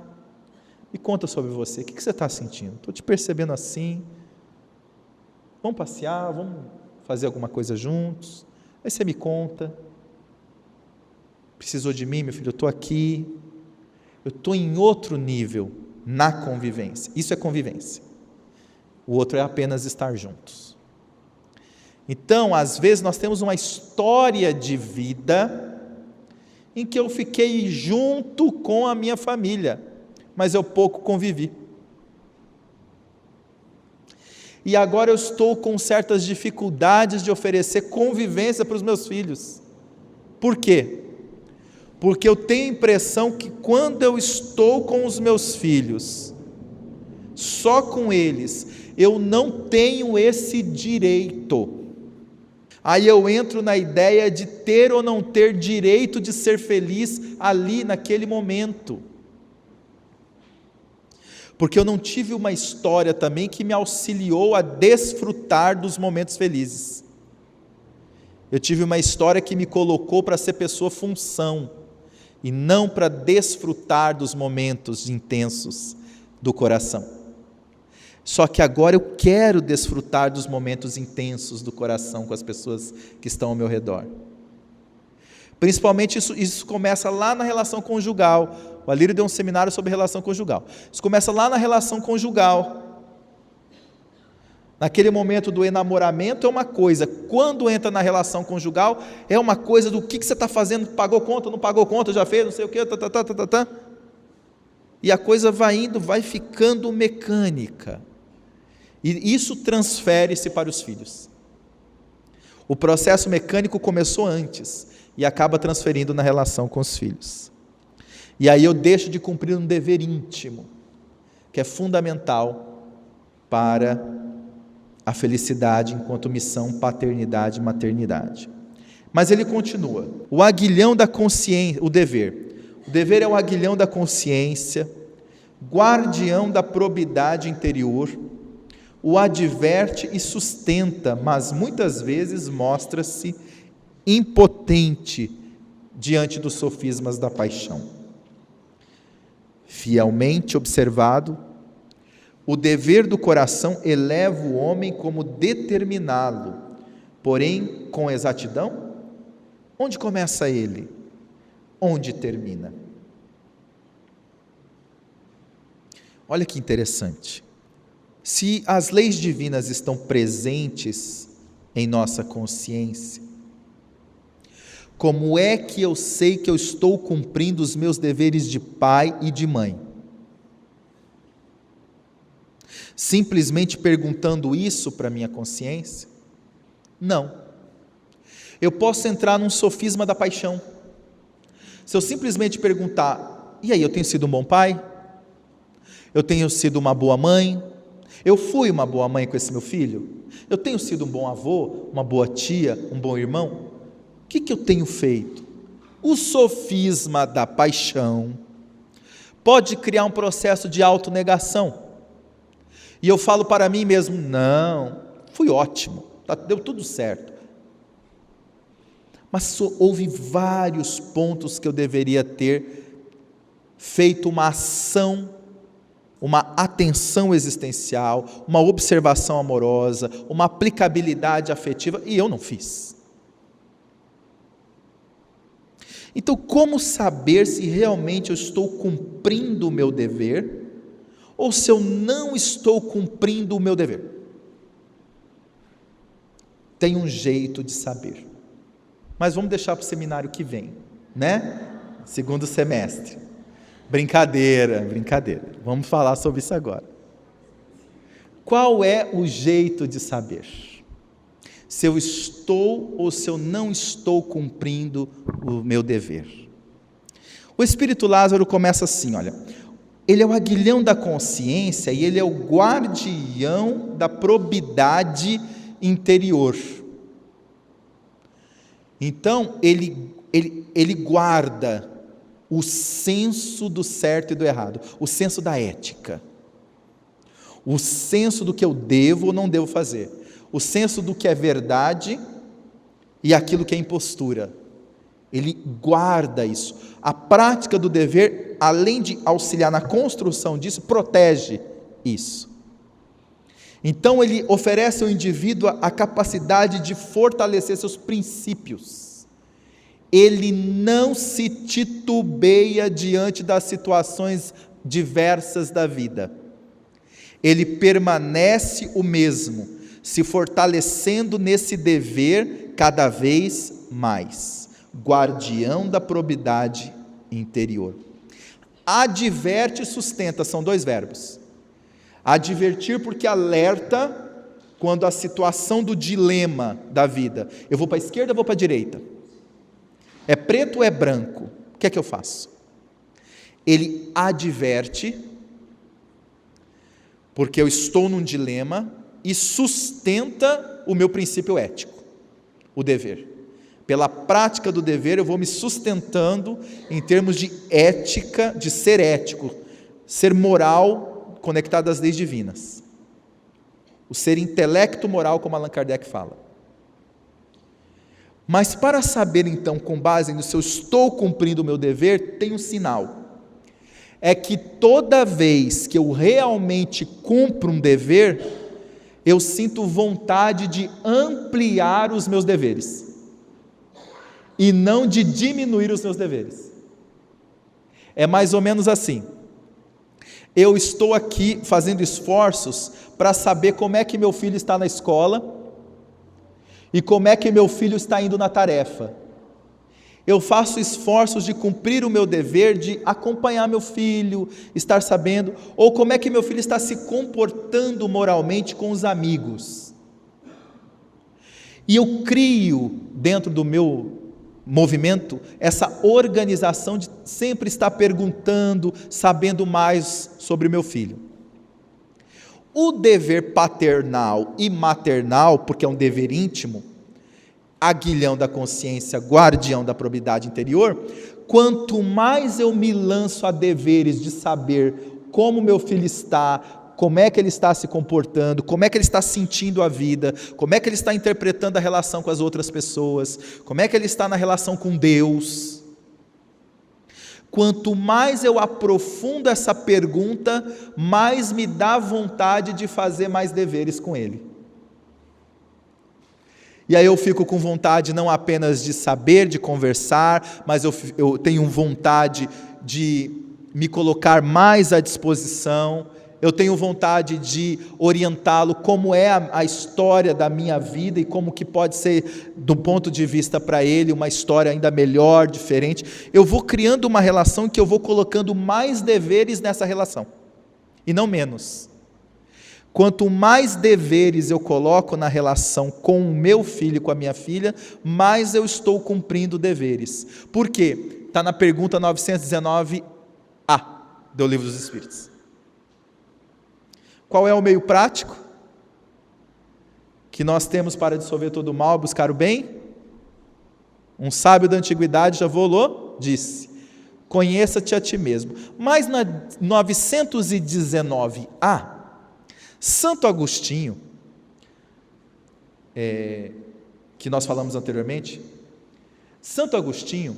S2: Me conta sobre você. O que você está sentindo? Estou te percebendo assim. Vamos passear, vamos fazer alguma coisa juntos. Aí você me conta. Precisou de mim, meu filho? Eu estou aqui. Eu estou em outro nível na convivência. Isso é convivência. O outro é apenas estar juntos. Então, às vezes, nós temos uma história de vida em que eu fiquei junto com a minha família, mas eu pouco convivi. E agora eu estou com certas dificuldades de oferecer convivência para os meus filhos. Por quê? Porque eu tenho a impressão que quando eu estou com os meus filhos, só com eles, eu não tenho esse direito. Aí eu entro na ideia de ter ou não ter direito de ser feliz ali naquele momento. Porque eu não tive uma história também que me auxiliou a desfrutar dos momentos felizes. Eu tive uma história que me colocou para ser pessoa função, e não para desfrutar dos momentos intensos do coração. Só que agora eu quero desfrutar dos momentos intensos do coração com as pessoas que estão ao meu redor. Principalmente isso começa lá na relação conjugal. O Alírio deu um seminário sobre relação conjugal. Isso começa lá na relação conjugal. Naquele momento do enamoramento é uma coisa, quando entra na relação conjugal, é uma coisa do que você está fazendo, pagou conta, não pagou conta, já fez, não sei o que, E a coisa vai indo, vai ficando mecânica. E isso transfere-se para os filhos. O processo mecânico começou antes e acaba transferindo na relação com os filhos. E aí eu deixo de cumprir um dever íntimo, que é fundamental para a felicidade enquanto missão, paternidade e maternidade. Mas ele continua, o aguilhão da consciência, o dever é o aguilhão da consciência, guardião da probidade interior, o adverte e sustenta, mas muitas vezes mostra-se impotente diante dos sofismas da paixão. Fielmente observado, o dever do coração eleva o homem como determiná-lo, porém, com exatidão, onde começa ele? Onde termina? Olha que interessante. Se as leis divinas estão presentes em nossa consciência, como é que eu sei que eu estou cumprindo os meus deveres de pai e de mãe? Simplesmente perguntando isso para a minha consciência? Não. Eu posso entrar num sofisma da paixão. Se eu simplesmente perguntar, e aí, eu tenho sido um bom pai? Eu tenho sido uma boa mãe? Eu fui uma boa mãe com esse meu filho? Eu tenho sido um bom avô, uma boa tia, um bom irmão? O que eu tenho feito? O sofisma da paixão pode criar um processo de autonegação. E eu falo para mim mesmo, não, fui ótimo, deu tudo certo. Mas houve vários pontos que eu deveria ter feito uma ação, uma atenção existencial, uma observação amorosa, uma aplicabilidade afetiva, e eu não fiz. Então, como saber se realmente eu estou cumprindo o meu dever, ou se eu não estou cumprindo o meu dever? Tem um jeito de saber, mas vamos deixar para o seminário que vem, né? Segundo semestre. Brincadeira, vamos falar sobre isso agora. Qual é o jeito de saber se eu estou ou se eu não estou cumprindo o meu dever? O Espírito Lázaro começa assim, olha, ele é o aguilhão da consciência e ele é o guardião da probidade interior. Então, ele guarda o senso do certo e do errado, o senso da ética, o senso do que eu devo ou não devo fazer, o senso do que é verdade e aquilo que é impostura. Ele guarda isso. A prática do dever, além de auxiliar na construção disso, protege isso. Então ele oferece ao indivíduo a capacidade de fortalecer seus princípios. Ele não se titubeia diante das situações diversas da vida. Ele permanece o mesmo, se fortalecendo nesse dever cada vez mais, guardião da probidade interior. Adverte e sustenta, são dois verbos. Advertir porque alerta quando a situação do dilema da vida, eu vou para a esquerda ou vou para a direita? É preto ou é branco? O que é que eu faço? Ele adverte, porque eu estou num dilema, e sustenta o meu princípio ético, o dever. Pela prática do dever eu vou me sustentando em termos de ética, de ser ético, ser moral, conectado às leis divinas. O ser intelecto moral, como Allan Kardec fala. Mas para saber então, com base no se eu estou cumprindo o meu dever, tem um sinal. É que toda vez que eu realmente cumpro um dever, eu sinto vontade de ampliar os meus deveres, e não de diminuir os meus deveres. É mais ou menos assim. Eu estou aqui fazendo esforços para saber como é que meu filho está na escola, e como é que meu filho está indo na tarefa. Eu faço esforços de cumprir o meu dever, de acompanhar meu filho, estar sabendo, ou como é que meu filho está se comportando moralmente com os amigos. E eu crio dentro do meu movimento essa organização de sempre estar perguntando, sabendo mais sobre o meu filho. O dever paternal e maternal, porque é um dever íntimo, aguilhão da consciência, guardião da probidade interior, quanto mais eu me lanço a deveres de saber como meu filho está, como é que ele está se comportando, como é que ele está sentindo a vida, como é que ele está interpretando a relação com as outras pessoas, como é que ele está na relação com Deus. Quanto mais eu aprofundo essa pergunta, mais me dá vontade de fazer mais deveres com ele. E aí eu fico com vontade não apenas de saber, de conversar, mas eu tenho vontade de me colocar mais à disposição, eu tenho vontade de orientá-lo como é a história da minha vida e como que pode ser, do ponto de vista para ele, uma história ainda melhor, diferente. Eu vou criando uma relação em que eu vou colocando mais deveres nessa relação, e não menos. Quanto mais deveres eu coloco na relação com o meu filho e com a minha filha, mais eu estou cumprindo deveres. Por quê? Está na pergunta 919A do Livro dos Espíritos. Qual é o meio prático que nós temos para dissolver todo o mal e buscar o bem? Um sábio da antiguidade, já volou, disse: conheça-te a ti mesmo. Mas na 919A, Santo Agostinho, que nós falamos anteriormente, Santo Agostinho,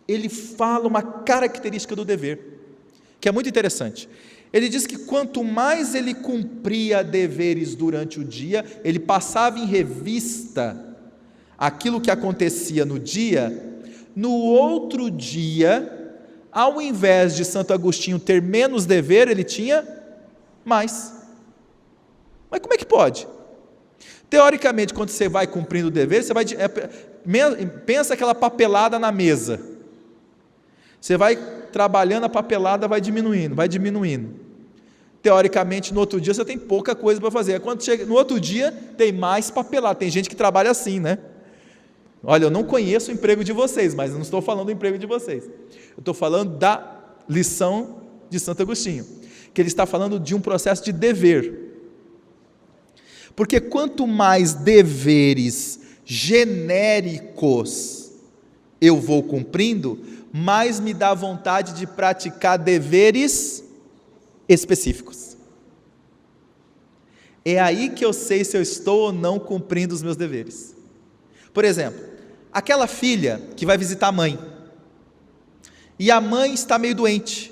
S2: ele fala uma característica do dever, que é muito interessante. Ele diz que quanto mais ele cumpria deveres durante o dia, ele passava em revista aquilo que acontecia no dia, no outro dia, ao invés de Santo Agostinho ter menos dever, ele tinha mais. Mas como é que pode? Teoricamente, quando você vai cumprindo o dever, você vai, pensa aquela papelada na mesa, você vai trabalhando, a papelada vai diminuindo, teoricamente no outro dia você tem pouca coisa para fazer, quando chega no outro dia tem mais papelada. Tem gente que trabalha assim, né? Olha, eu não conheço o emprego de vocês, mas eu não estou falando do emprego de vocês, eu estou falando da lição de Santo Agostinho, que ele está falando de um processo de dever, porque quanto mais deveres genéricos eu vou cumprindo, mais me dá vontade de praticar deveres específicos. É aí que eu sei se eu estou ou não cumprindo os meus deveres. Por exemplo, aquela filha que vai visitar a mãe, e a mãe está meio doente,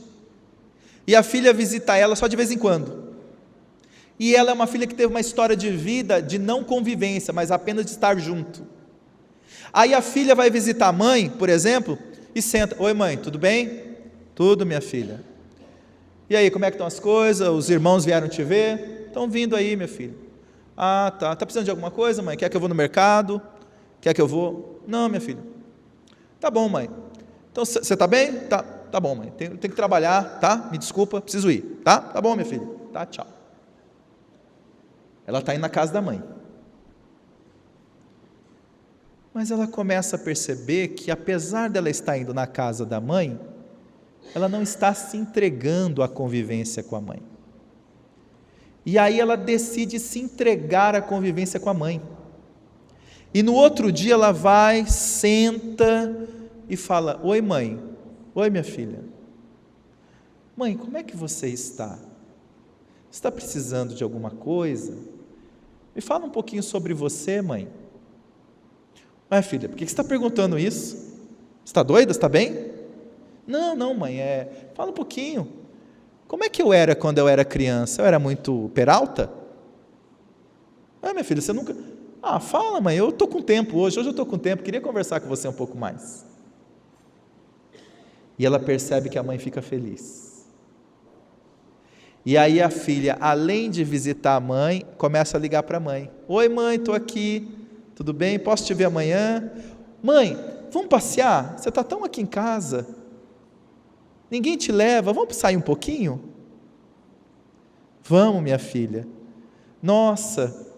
S2: e a filha visita ela só de vez em quando. E ela é uma filha que teve uma história de vida de não convivência, mas apenas de estar junto. Aí a filha vai visitar a mãe, por exemplo, e senta: oi mãe, tudo bem? Tudo, minha filha. E aí, como é que estão as coisas? Os irmãos vieram te ver? Estão vindo aí, minha filha. Ah, tá. Está precisando de alguma coisa, mãe? Quer que eu vou no mercado? Quer que eu vou? Não, minha filha. Tá bom, mãe. Então, você está bem? Tá bom, mãe. Tenho que trabalhar, tá? Me desculpa, preciso ir, tá? Tá bom, minha filha. Tá, tchau. Ela está indo na casa da mãe. Mas ela começa a perceber que, apesar dela estar indo na casa da mãe, ela não está se entregando à convivência com a mãe. E aí ela decide se entregar à convivência com a mãe. E no outro dia ela vai, senta e fala: oi mãe, oi minha filha. Mãe, como é que você está? Está precisando de alguma coisa? Me fala um pouquinho sobre você, mãe. Ué, filha, por que você está perguntando isso? Você está doida? Você está bem? Não, mãe, fala um pouquinho. Como é que eu era quando eu era criança? Eu era muito peralta? Minha filha, você nunca... fala, mãe, eu estou com tempo hoje eu estou com tempo, queria conversar com você um pouco mais. E ela percebe que a mãe fica feliz. E aí a filha, além de visitar a mãe, começa a ligar para a mãe: oi mãe, estou aqui, tudo bem? Posso te ver amanhã? Mãe, vamos passear? Você está tão aqui em casa, ninguém te leva, vamos sair um pouquinho? Vamos, minha filha. Nossa,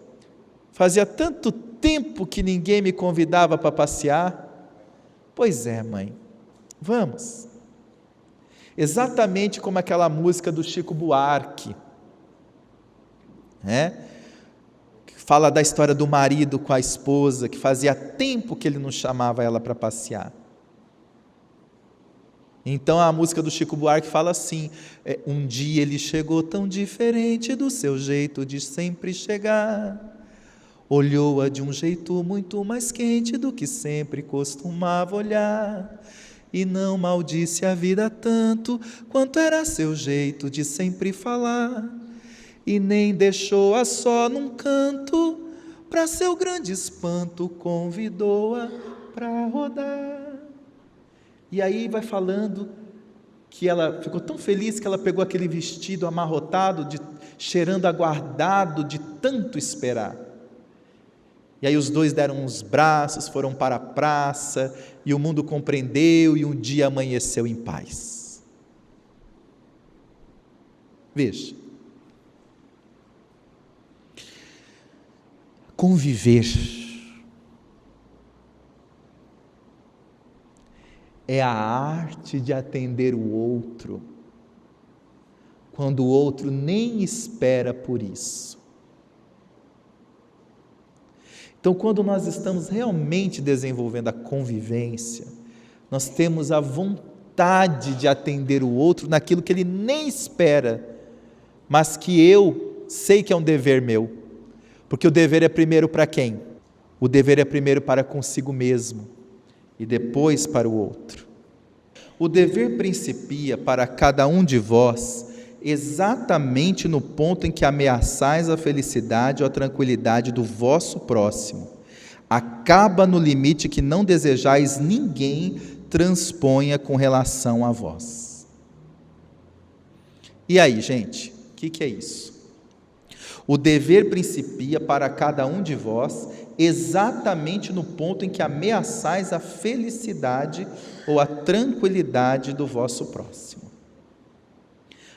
S2: fazia tanto tempo que ninguém me convidava para passear. Pois é, mãe, vamos. Exatamente como aquela música do Chico Buarque, que fala da história do marido com a esposa, que fazia tempo que ele não chamava ela para passear. Então a música do Chico Buarque fala assim: um dia ele chegou tão diferente do seu jeito de sempre chegar, olhou-a de um jeito muito mais quente do que sempre costumava olhar, e não maldisse a vida tanto quanto era seu jeito de sempre falar, e nem deixou-a só num canto, para seu grande espanto convidou-a para rodar. E aí vai falando que ela ficou tão feliz que ela pegou aquele vestido amarrotado, cheirando aguardado de tanto esperar. E aí os dois deram uns braços, foram para a praça, e o mundo compreendeu, e um dia amanheceu em paz. Veja, conviver é a arte de atender o outro, quando o outro nem espera por isso. Então, quando nós estamos realmente desenvolvendo a convivência, nós temos a vontade de atender o outro naquilo que ele nem espera, mas que eu sei que é um dever meu, porque o dever é primeiro para quem? O dever é primeiro para consigo mesmo, e depois para o outro. O dever principia para cada um de vós exatamente no ponto em que ameaçais a felicidade ou a tranquilidade do vosso próximo. Acaba no limite que não desejais ninguém transponha com relação a vós. E aí, gente, o que é isso? O dever principia para cada um de vós exatamente no ponto em que ameaçais a felicidade ou a tranquilidade do vosso próximo.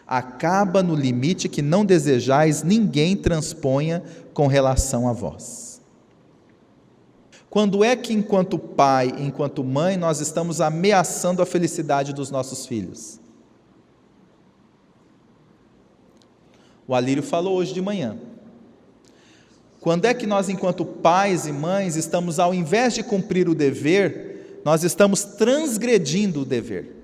S2: Acaba no limite que não desejais ninguém transponha com relação a vós. Quando é que, enquanto pai, enquanto mãe, nós estamos ameaçando a felicidade dos nossos filhos? O Alírio falou hoje de manhã. Quando é que nós, enquanto pais e mães, estamos, ao invés de cumprir o dever, nós estamos transgredindo o dever?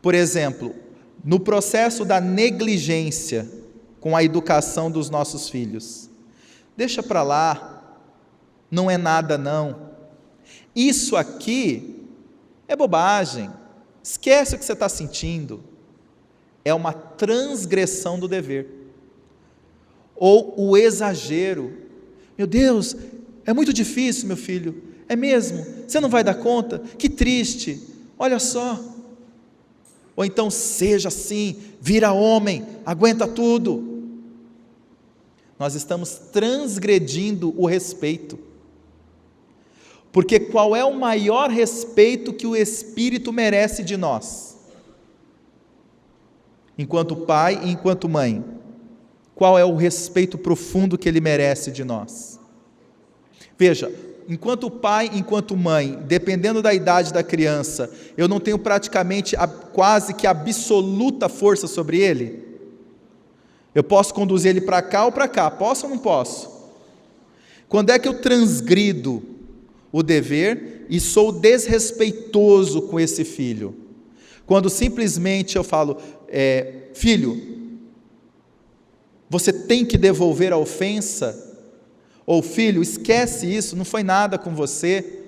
S2: Por exemplo, no processo da negligência com a educação dos nossos filhos. Deixa para lá, não é nada não. Isso aqui é bobagem, esquece o que você está sentindo. é uma transgressão do dever, ou o exagero. Meu Deus, é muito difícil, meu filho, é mesmo? Você não vai dar conta? Que triste, olha só. Ou então, seja assim, vira homem, aguenta tudo. Nós estamos transgredindo o respeito, porque qual é o maior respeito que o Espírito merece de nós? Enquanto pai e enquanto mãe, qual é o respeito profundo que ele merece de nós? Veja, enquanto pai, enquanto mãe, dependendo da idade da criança, eu não tenho praticamente quase que absoluta força sobre ele. Eu posso conduzir ele para cá ou para cá, posso ou não posso? Quando é que eu transgrido o dever e sou desrespeitoso com esse filho? Quando simplesmente eu falo, filho, você tem que devolver a ofensa, ou filho, esquece isso, não foi nada com você.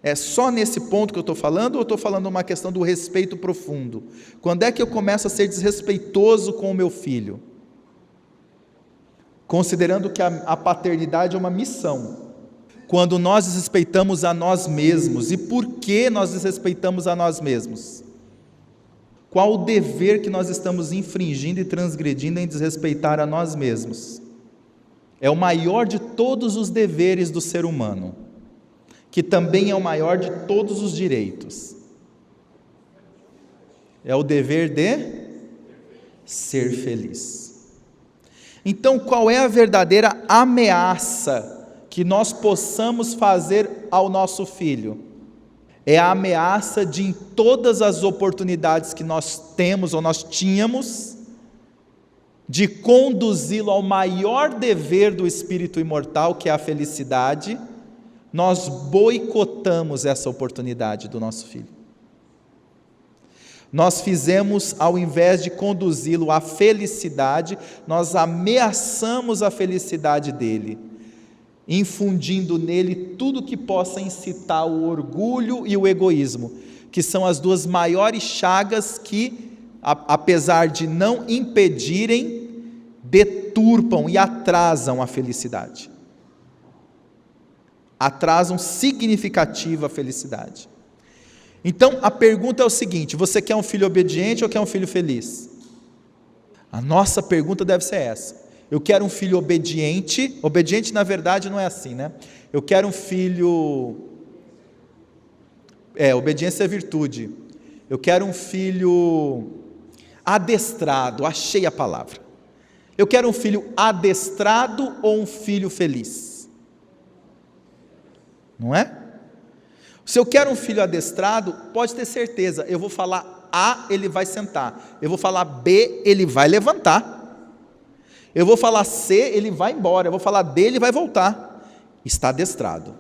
S2: É só nesse ponto que eu estou falando, ou eu estou falando uma questão do respeito profundo? Quando é que eu começo a ser desrespeitoso com o meu filho? Considerando que a paternidade é uma missão. Quando nós desrespeitamos a nós mesmos. E por que nós desrespeitamos a nós mesmos? Qual o dever que nós estamos infringindo e transgredindo em desrespeitar a nós mesmos? É o maior de todos os deveres do ser humano, que também é o maior de todos os direitos. É o dever de ser feliz. Então, qual é a verdadeira ameaça que nós possamos fazer ao nosso filho? É a ameaça de, em todas as oportunidades que nós temos ou nós tínhamos, de conduzi-lo ao maior dever do espírito imortal, que é a felicidade, nós boicotamos essa oportunidade do nosso filho. Nós fizemos, ao invés de conduzi-lo à felicidade, nós ameaçamos a felicidade dele, infundindo nele tudo que possa incitar o orgulho e o egoísmo, que são as duas maiores chagas que, apesar de não impedirem, deturpam e atrasam a felicidade. Atrasam significativa a felicidade. Então, a pergunta é o seguinte: você quer um filho obediente ou quer um filho feliz? A nossa pergunta deve ser essa. Eu quero um filho obediente. Obediente, na verdade, não é assim, né? Eu quero um filho... obediência é virtude. Eu quero um filho adestrado, achei a palavra. Eu quero um filho adestrado ou um filho feliz? Não é? Se eu quero um filho adestrado, pode ter certeza, eu vou falar A, ele vai sentar. Eu vou falar B, ele vai levantar. Eu vou falar C, ele vai embora. Eu vou falar D, ele vai voltar. Está adestrado.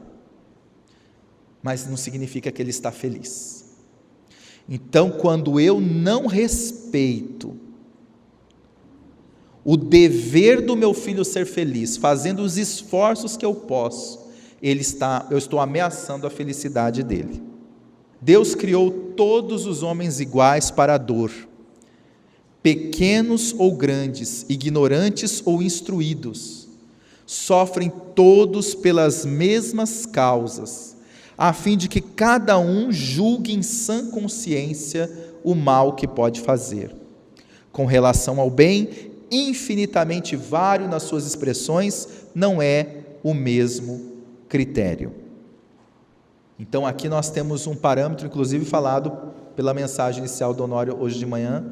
S2: Mas não significa que ele está feliz. Então, quando eu não respeito o dever do meu filho ser feliz, fazendo os esforços que eu posso, eu estou ameaçando a felicidade dele. Deus criou todos os homens iguais para a dor, pequenos ou grandes, ignorantes ou instruídos, sofrem todos pelas mesmas causas, a fim de que cada um julgue em sã consciência o mal que pode fazer. Com relação ao bem, infinitamente vário nas suas expressões, não é o mesmo critério. Então aqui nós temos um parâmetro, inclusive falado pela mensagem inicial do Honório hoje de manhã,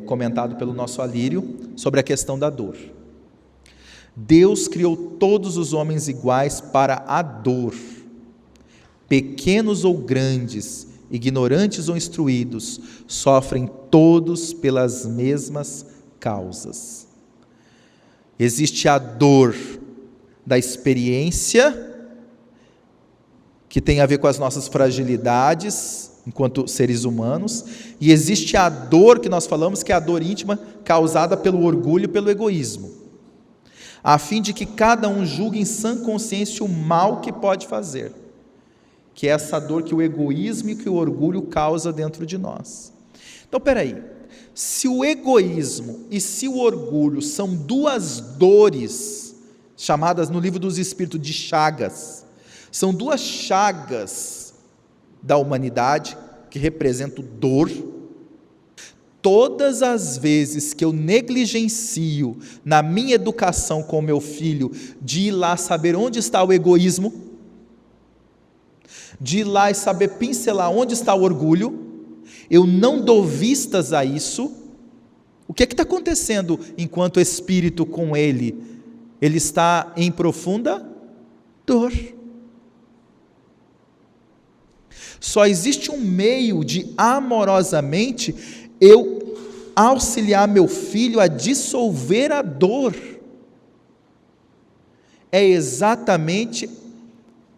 S2: comentado pelo nosso Alírio, sobre a questão da dor. Deus criou todos os homens iguais para a dor, pequenos ou grandes, ignorantes ou instruídos, sofrem todos pelas mesmas causas. Existe a dor da experiência, que tem a ver com as nossas fragilidades enquanto seres humanos, e existe a dor que nós falamos, que é a dor íntima causada pelo orgulho e pelo egoísmo, a fim de que cada um julgue em sã consciência o mal que pode fazer, que é essa dor que o egoísmo e que o orgulho causa dentro de nós. Então, peraí, se o egoísmo e se o orgulho são duas dores, chamadas no livro dos Espíritos de chagas, são duas chagas da humanidade, que representam dor, todas as vezes que eu negligencio na minha educação com meu filho, de ir lá saber onde está o egoísmo, de ir lá e saber pincelar onde está o orgulho, eu não dou vistas a isso, o que está acontecendo enquanto o espírito com ele está em profunda dor. Só existe um meio de amorosamente eu auxiliar meu filho a dissolver a dor. É exatamente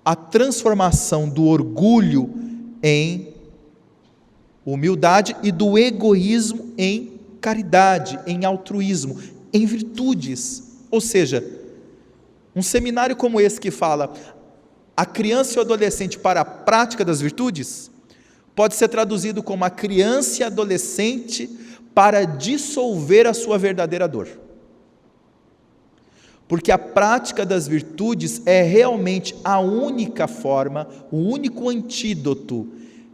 S2: a transformação do orgulho em humildade e do egoísmo em caridade, em altruísmo, em virtudes. Ou seja, um seminário como esse que fala a criança e o adolescente para a prática das virtudes, pode ser traduzido como a criança e adolescente para dissolver a sua verdadeira dor. Porque a prática das virtudes é realmente a única forma, o único antídoto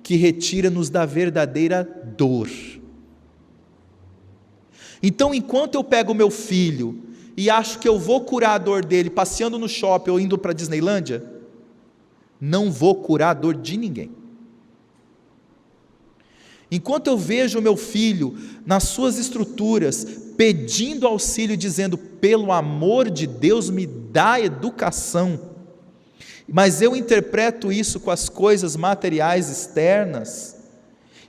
S2: que retira-nos da verdadeira dor. Então, enquanto eu pego meu filho e acho que eu vou curar a dor dele passeando no shopping ou indo para a Disneylândia, não vou curar a dor de ninguém. Enquanto eu vejo o meu filho nas suas estruturas, pedindo auxílio, dizendo, pelo amor de Deus, me dá educação, mas eu interpreto isso com as coisas materiais externas,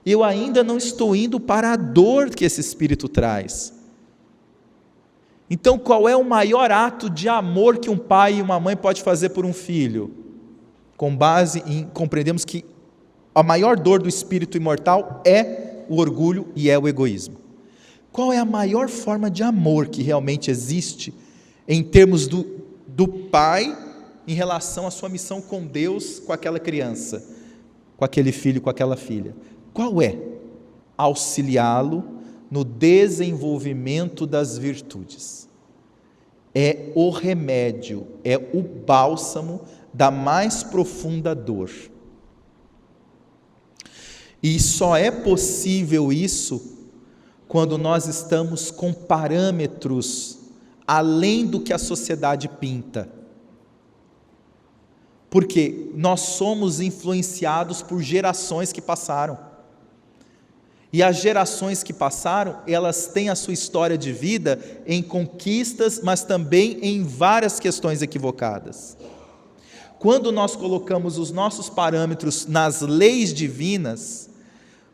S2: eu ainda não estou indo para a dor que esse espírito traz. Então, qual é o maior ato de amor que um pai e uma mãe pode fazer por um filho? Com base em compreendemos que a maior dor do espírito imortal é o orgulho e é o egoísmo. Qual é a maior forma de amor que realmente existe em termos do pai em relação à sua missão com Deus, com aquela criança, com aquele filho, com aquela filha? Qual é? Auxiliá-lo no desenvolvimento das virtudes. É o remédio, é o bálsamo da mais profunda dor. E só é possível isso quando nós estamos com parâmetros além do que a sociedade pinta. Porque nós somos influenciados por gerações que passaram. E as gerações que passaram, elas têm a sua história de vida em conquistas, mas também em várias questões equivocadas. Quando nós colocamos os nossos parâmetros nas leis divinas,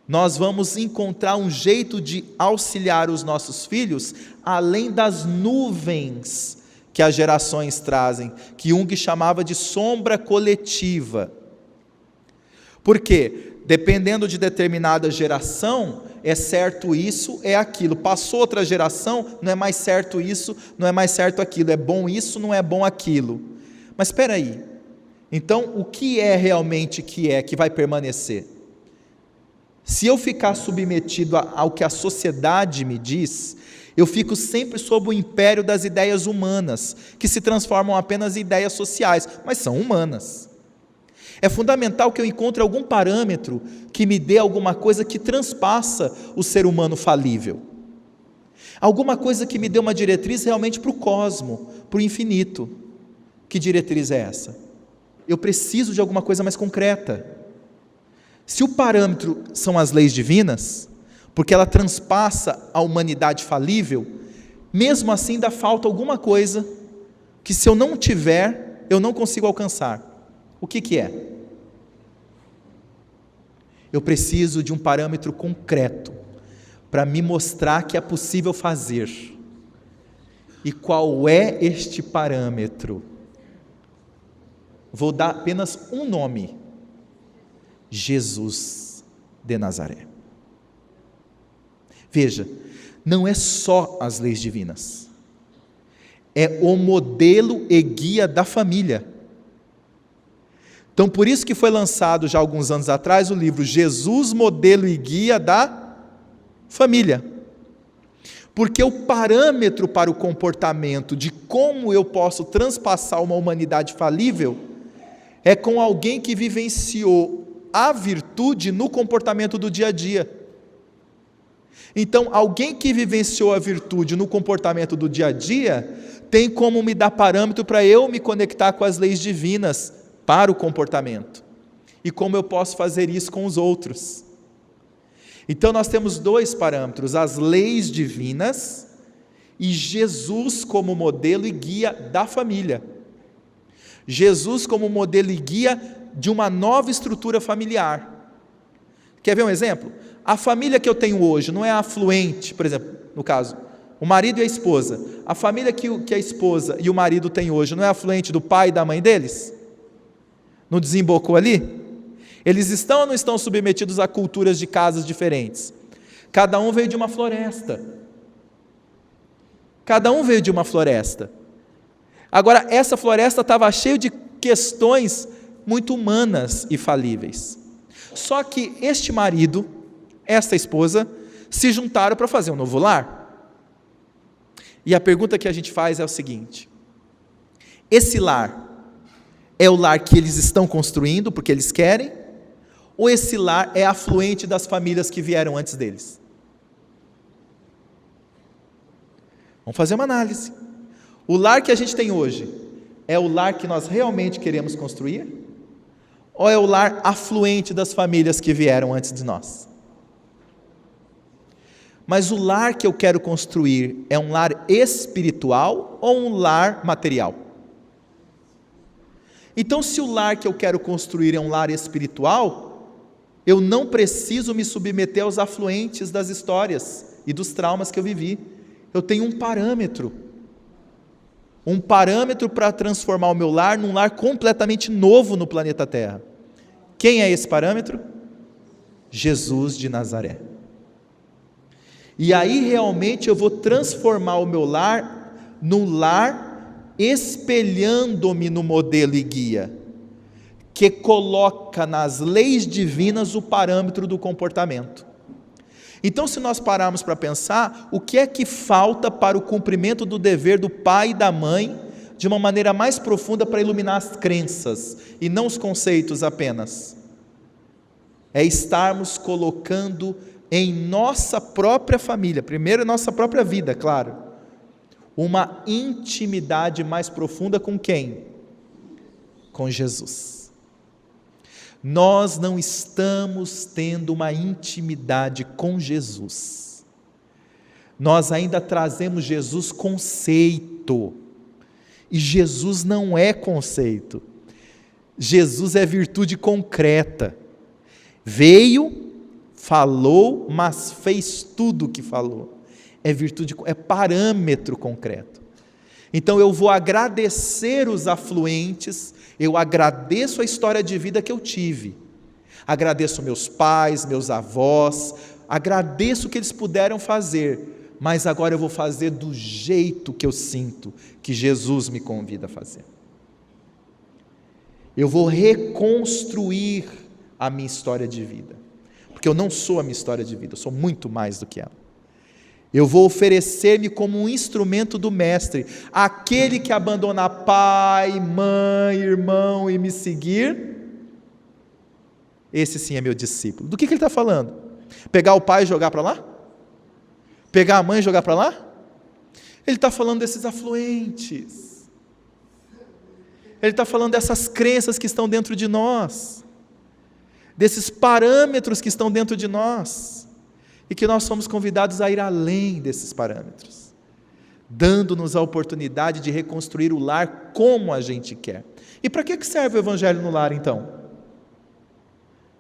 S2: nós vamos encontrar um jeito de auxiliar os nossos filhos, além das nuvens que as gerações trazem, que Jung chamava de sombra coletiva. Por quê? Dependendo de determinada geração, é certo isso, é aquilo. Passou outra geração, não é mais certo isso, não é mais certo aquilo. É bom isso, não é bom aquilo. Mas espera aí. Então, o que é realmente que vai permanecer? Se eu ficar submetido ao que a sociedade me diz, eu fico sempre sob o império das ideias humanas, que se transformam apenas em ideias sociais, mas são humanas. É fundamental que eu encontre algum parâmetro que me dê alguma coisa que transpassa o ser humano falível. Alguma coisa que me dê uma diretriz realmente para o cosmo, para o infinito. Que diretriz é essa? Eu preciso de alguma coisa mais concreta. Se o parâmetro são as leis divinas, porque ela transpassa a humanidade falível, mesmo assim ainda falta alguma coisa que, se eu não tiver, eu não consigo alcançar. O que é? Eu preciso de um parâmetro concreto para me mostrar que é possível fazer. E qual é este parâmetro? Vou dar apenas um nome: Jesus de Nazaré. Veja, não é só as leis divinas, é o modelo e guia da família. Então, por isso que foi lançado já alguns anos atrás o livro Jesus, Modelo e Guia da Família. Porque o parâmetro para o comportamento de como eu posso transpassar uma humanidade falível é com alguém que vivenciou a virtude no comportamento do dia a dia. Então, alguém que vivenciou a virtude no comportamento do dia a dia tem como me dar parâmetro para eu me conectar com as leis divinas para o comportamento. E como eu posso fazer isso com os outros. Então nós temos dois parâmetros, as leis divinas e Jesus como modelo e guia da família. Jesus como modelo e guia de uma nova estrutura familiar. Quer ver um exemplo? A família que eu tenho hoje não é afluente, por exemplo, no caso, o marido e a esposa. A família que a esposa e o marido têm hoje não é afluente do pai e da mãe deles? Não desembocou ali? Eles estão ou não estão submetidos a culturas de casas diferentes? Cada um veio de uma floresta. Cada um veio de uma floresta. Agora, essa floresta estava cheia de questões muito humanas e falíveis. Só que este marido, esta esposa, se juntaram para fazer um novo lar. E a pergunta que a gente faz é o seguinte: esse lar é o lar que eles estão construindo porque eles querem? Ou esse lar é afluente das famílias que vieram antes deles? Vamos fazer uma análise. O lar que a gente tem hoje é o lar que nós realmente queremos construir? Ou é o lar afluente das famílias que vieram antes de nós? Mas o lar que eu quero construir é um lar espiritual ou um lar material? Então, se o lar que eu quero construir é um lar espiritual, eu não preciso me submeter aos afluentes das histórias e dos traumas que eu vivi. Eu tenho um parâmetro para transformar o meu lar num lar completamente novo no planeta Terra. Quem é esse parâmetro? Jesus de Nazaré. E aí realmente eu vou transformar o meu lar num lar espelhando-me no modelo e guia, que coloca nas leis divinas o parâmetro do comportamento. Então, se nós pararmos para pensar, o que é que falta para o cumprimento do dever do pai e da mãe, de uma maneira mais profunda para iluminar as crenças, e não os conceitos apenas? É estarmos colocando em nossa própria família, primeiro em nossa própria vida, claro, uma intimidade mais profunda com quem? Com Jesus. Nós não estamos tendo uma intimidade com Jesus. Nós ainda trazemos Jesus conceito. E Jesus não é conceito. Jesus é virtude concreta. Veio, falou, mas fez tudo o que falou. É virtude, é parâmetro concreto. Então eu vou agradecer os afluentes, eu agradeço a história de vida que eu tive, agradeço meus pais, meus avós, agradeço o que eles puderam fazer, mas agora eu vou fazer do jeito que eu sinto que Jesus me convida a fazer. Eu vou reconstruir a minha história de vida, porque eu não sou a minha história de vida, eu sou muito mais do que ela. Eu vou oferecer-me como um instrumento do Mestre, aquele que abandonar pai, mãe, irmão e me seguir, esse sim é meu discípulo. Do que ele está falando? Pegar o pai e jogar para lá? Pegar a mãe e jogar para lá? Ele está falando desses afluentes, ele está falando dessas crenças que estão dentro de nós, desses parâmetros que estão dentro de nós, e que nós somos convidados a ir além desses parâmetros, dando-nos a oportunidade de reconstruir o lar como a gente quer. E para que serve o Evangelho no lar, então?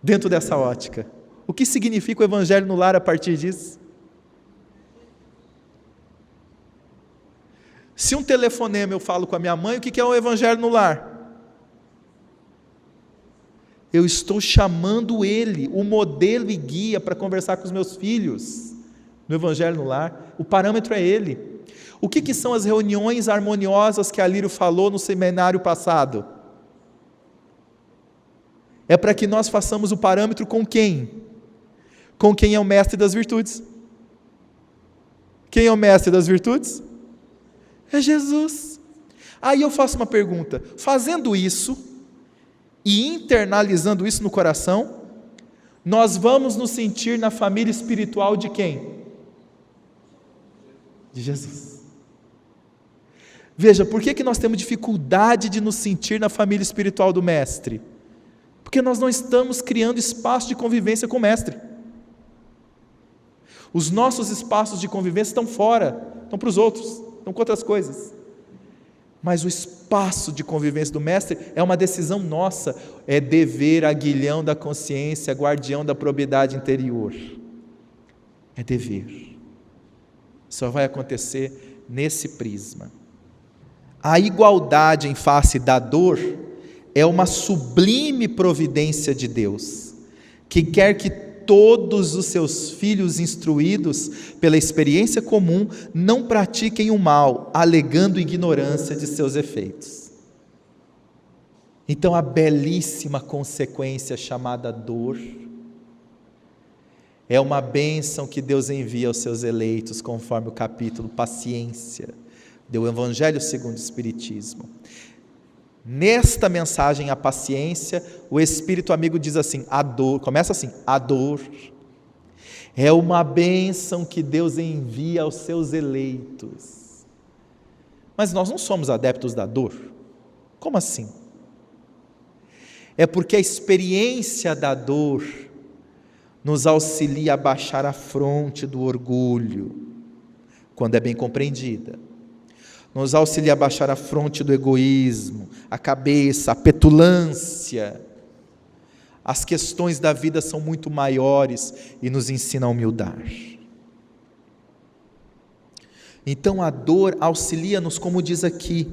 S2: Dentro dessa ótica, o que significa o Evangelho no lar a partir disso? Se um telefonema eu falo com a minha mãe, o que é o Evangelho no lar? Eu estou chamando ele, o modelo e guia para conversar com os meus filhos, no Evangelho no lar. O parâmetro é ele. O que são as reuniões harmoniosas que a Lírio falou no seminário passado? É para que nós façamos o parâmetro com quem? Com quem é o mestre das virtudes. Quem é o mestre das virtudes? É Jesus. Aí eu faço uma pergunta: fazendo isso e internalizando isso no coração, nós vamos nos sentir na família espiritual de quem? De Jesus. Veja, por que nós temos dificuldade de nos sentir na família espiritual do Mestre? Porque nós não estamos criando espaço de convivência com o Mestre. Os nossos espaços de convivência estão fora, estão para os outros, estão com outras coisas. Mas o espaço de convivência do Mestre é uma decisão nossa, é dever, aguilhão da consciência, guardião da probidade interior. É dever. Só vai acontecer nesse prisma. A igualdade em face da dor é uma sublime providência de Deus, que quer que todos os seus filhos instruídos pela experiência comum não pratiquem o mal, alegando ignorância de seus efeitos. Então a belíssima consequência chamada dor é uma bênção que Deus envia aos seus eleitos, conforme o capítulo paciência do Evangelho segundo o Espiritismo. Nesta mensagem, a paciência, o Espírito amigo diz assim, a dor, começa assim, a dor é uma bênção que Deus envia aos seus eleitos. Mas nós não somos adeptos da dor. Como assim? É porque a experiência da dor nos auxilia a baixar a fronte do orgulho, quando é bem compreendida. Nos auxilia a baixar a fronte do egoísmo, a cabeça, a petulância. As questões da vida são muito maiores e nos ensina a humildar. Então a dor auxilia-nos, como diz aqui,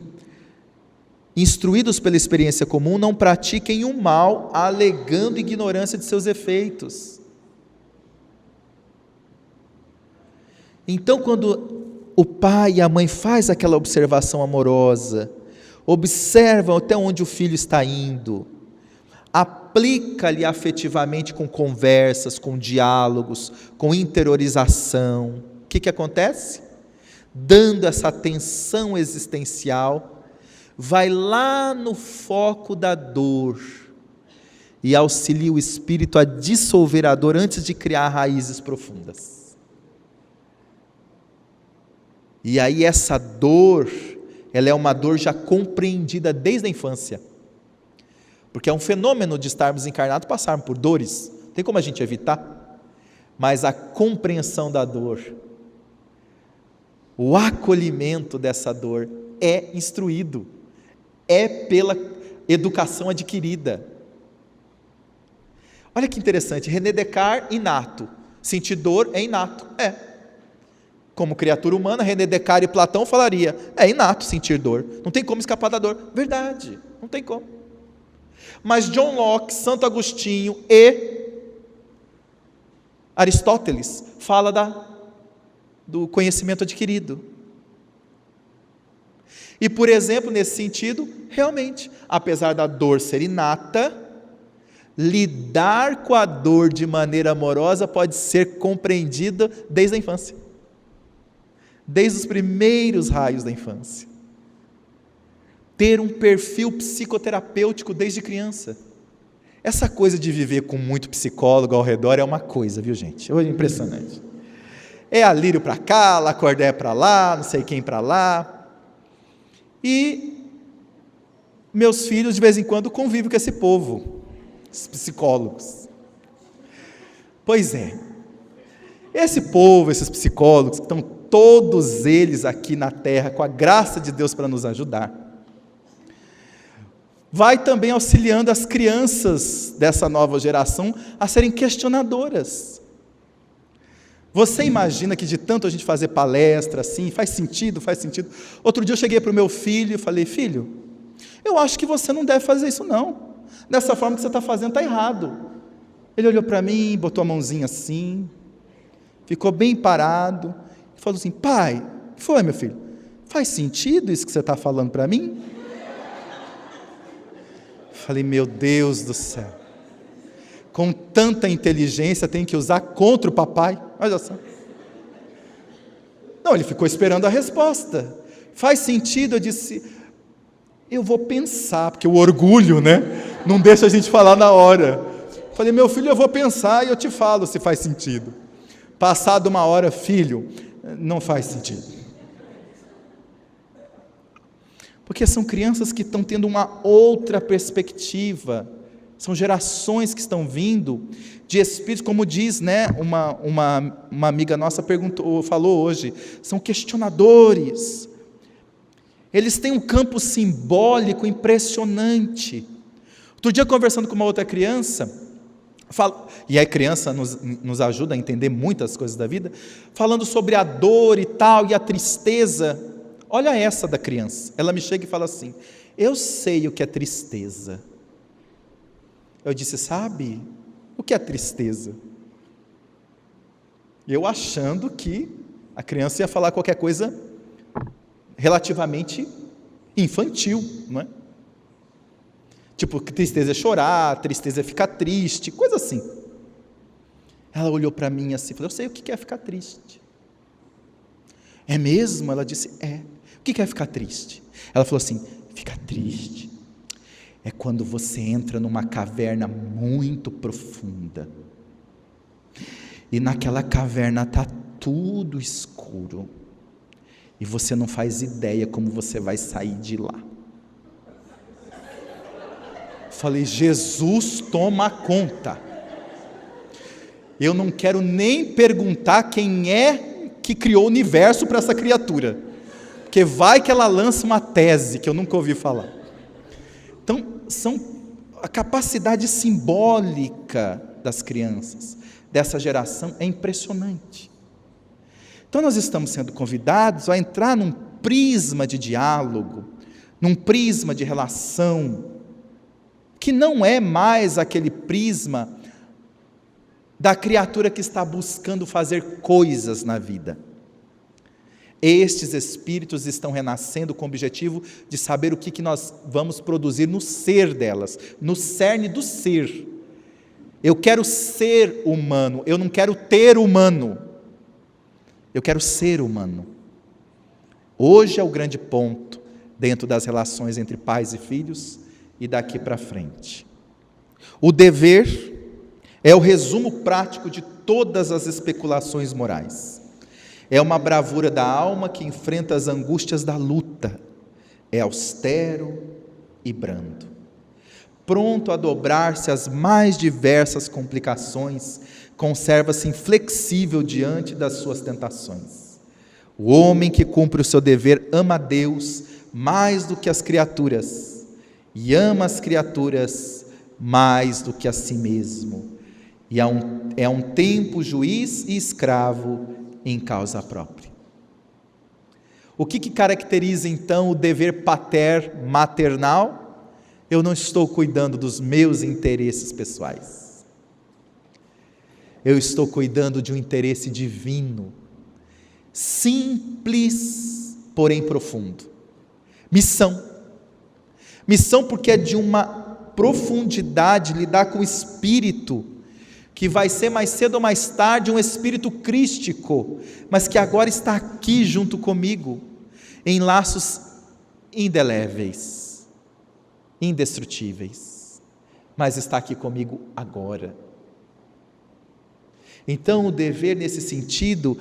S2: instruídos pela experiência comum, não pratiquem o mal, alegando ignorância de seus efeitos. Então, quando o pai e a mãe faz aquela observação amorosa, observam até onde o filho está indo, aplica-lhe afetivamente com conversas, com diálogos, com interiorização. O que acontece? Dando essa atenção existencial, vai lá no foco da dor e auxilia o espírito a dissolver a dor antes de criar raízes profundas. E aí essa dor, ela é uma dor já compreendida desde a infância. Porque é um fenômeno de estarmos encarnados, passarmos por dores. Não tem como a gente evitar. Mas a compreensão da dor, o acolhimento dessa dor é instruído. É pela educação adquirida. Olha que interessante, René Descartes, inato. Sentir dor é inato. Como criatura humana, René Descartes e Platão falaria, é inato sentir dor, não tem como escapar da dor. Verdade, não tem como. Mas John Locke, Santo Agostinho e Aristóteles fala do conhecimento adquirido. E, por exemplo, nesse sentido, realmente, apesar da dor ser inata, lidar com a dor de maneira amorosa pode ser compreendida desde a infância. Desde os primeiros raios da infância. Ter um perfil psicoterapêutico desde criança. Essa coisa de viver com muito psicólogo ao redor é uma coisa, viu gente? É impressionante. É Alírio para cá, Lacordaire para lá, não sei quem para lá. E meus filhos de vez em quando convivem com esse povo, esses psicólogos. Pois é. Esse povo, esses psicólogos, que estão todos eles aqui na terra, com a graça de Deus para nos ajudar, vai também auxiliando as crianças dessa nova geração a serem questionadoras. Você imagina que de tanto a gente fazer palestra assim, faz sentido? Outro dia eu cheguei para o meu filho e falei, filho, eu acho que você não deve fazer isso não, dessa forma que você está fazendo está errado. Ele olhou para mim, botou a mãozinha assim, ficou bem parado, e falou assim, pai, o que foi meu filho? Faz sentido isso que você está falando para mim? Falei, meu Deus do céu, com tanta inteligência tem que usar contra o papai, olha só. Não, ele ficou esperando a resposta. Faz sentido? Eu disse, eu vou pensar, porque o orgulho, né? Não deixa a gente falar na hora. Falei, meu filho, eu vou pensar e eu te falo se faz sentido. Passado uma hora, filho, não faz sentido. Porque são crianças que estão tendo uma outra perspectiva, são gerações que estão vindo de espíritos, como diz, né, uma amiga nossa falou hoje, são questionadores, eles têm um campo simbólico impressionante. Outro dia, conversando com uma outra criança, e a criança nos ajuda a entender muitas coisas da vida, falando sobre a dor e tal, e a tristeza. Olha essa da criança, ela me chega e fala assim, eu sei o que é tristeza. Eu disse, sabe, o que é tristeza? Eu achando que a criança ia falar qualquer coisa relativamente infantil, não é? Tipo, tristeza é chorar, tristeza é ficar triste, coisa assim. Ela olhou para mim assim, falou, eu sei o que é ficar triste. É mesmo? Ela disse, é. O que é ficar triste? Ela falou assim, ficar triste é quando você entra numa caverna muito profunda, e naquela caverna está tudo escuro, e você não faz ideia como você vai sair de lá. Falei, Jesus toma conta. Eu não quero nem perguntar quem é que criou o universo para essa criatura, porque vai que ela lança uma tese que eu nunca ouvi falar. Então, a capacidade simbólica das crianças, dessa geração, é impressionante. Então, nós estamos sendo convidados a entrar num prisma de diálogo, num prisma de relação, que não é mais aquele prisma da criatura que está buscando fazer coisas na vida. Estes espíritos estão renascendo com o objetivo de saber o que nós vamos produzir no ser delas, no cerne do ser. Eu quero ser humano, eu não quero ter humano, eu quero ser humano. Hoje é o grande ponto dentro das relações entre pais e filhos e daqui para frente. O dever é o resumo prático de todas as especulações morais. É uma bravura da alma que enfrenta as angústias da luta. É austero e brando, pronto a dobrar-se às mais diversas complicações, conserva-se inflexível diante das suas tentações. O homem que cumpre o seu dever ama a Deus mais do que as criaturas, e ama as criaturas mais do que a si mesmo, e é um tempo juiz e escravo em causa própria. O que caracteriza então o dever maternal? Eu não estou cuidando dos meus interesses pessoais, eu estou cuidando de um interesse divino, simples, porém profundo. Missão porque é de uma profundidade lidar com o espírito, que vai ser mais cedo ou mais tarde um espírito crístico, mas que agora está aqui junto comigo, em laços indeléveis, indestrutíveis, mas está aqui comigo agora. Então o dever nesse sentido,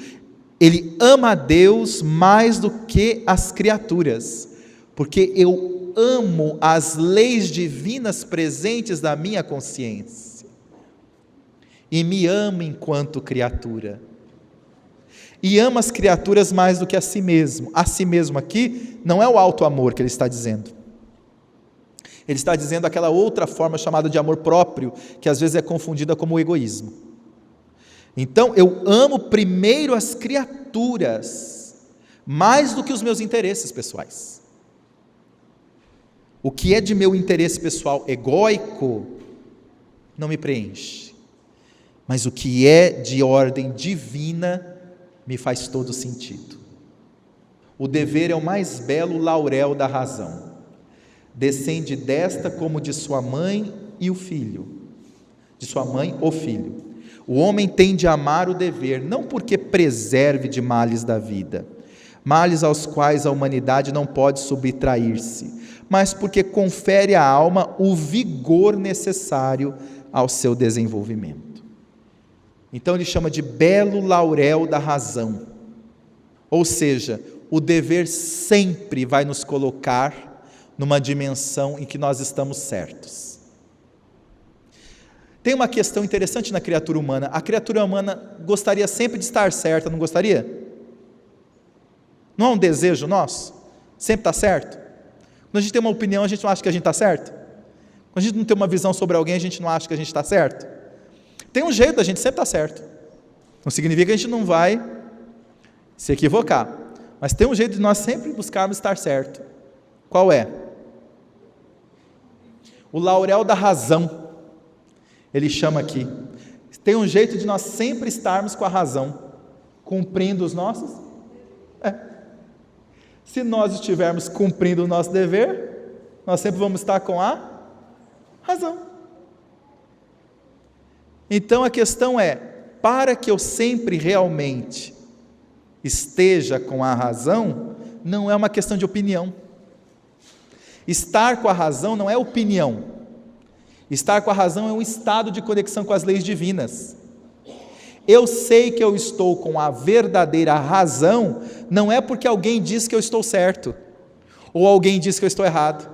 S2: ele ama a Deus mais do que as criaturas, porque eu amo as leis divinas presentes na minha consciência, e me ama enquanto criatura, e ama as criaturas mais do que a si mesmo. A si mesmo aqui não é o alto amor que ele está dizendo, ele está dizendo aquela outra forma chamada de amor próprio, que às vezes é confundida como o egoísmo. Então eu amo primeiro as criaturas, mais do que os meus interesses pessoais. O que é de meu interesse pessoal egóico não me preenche, mas o que é de ordem divina me faz todo sentido. O dever é o mais belo laurel da razão, descende desta como de sua mãe e o filho, de sua mãe o filho. O homem tem de amar o dever, não porque preserve de males da vida, males aos quais a humanidade não pode subtrair-se, mas porque confere à alma o vigor necessário ao seu desenvolvimento. Então ele chama de belo laurel da razão, ou seja, o dever sempre vai nos colocar numa dimensão em que nós estamos certos. Tem uma questão interessante na criatura humana. A criatura humana gostaria sempre de estar certa, não gostaria? Não é um desejo nosso? Sempre está certo? Quando a gente tem uma opinião, a gente não acha que a gente está certo? Quando a gente não tem uma visão sobre alguém, a gente não acha que a gente está certo? Tem um jeito da gente sempre estar certo. Não significa que a gente não vai se equivocar, mas tem um jeito de nós sempre buscarmos estar certo. Qual é? O laurel da razão, ele chama aqui. Tem um jeito de nós sempre estarmos com a razão, cumprindo os nossos? Se nós estivermos cumprindo o nosso dever, nós sempre vamos estar com a razão. Então a questão é, para que eu sempre realmente esteja com a razão, não é uma questão de opinião. Estar com a razão não é opinião. Estar com a razão é um estado de conexão com as leis divinas. Eu sei que eu estou com a verdadeira razão, não é porque alguém diz que eu estou certo, ou alguém diz que eu estou errado.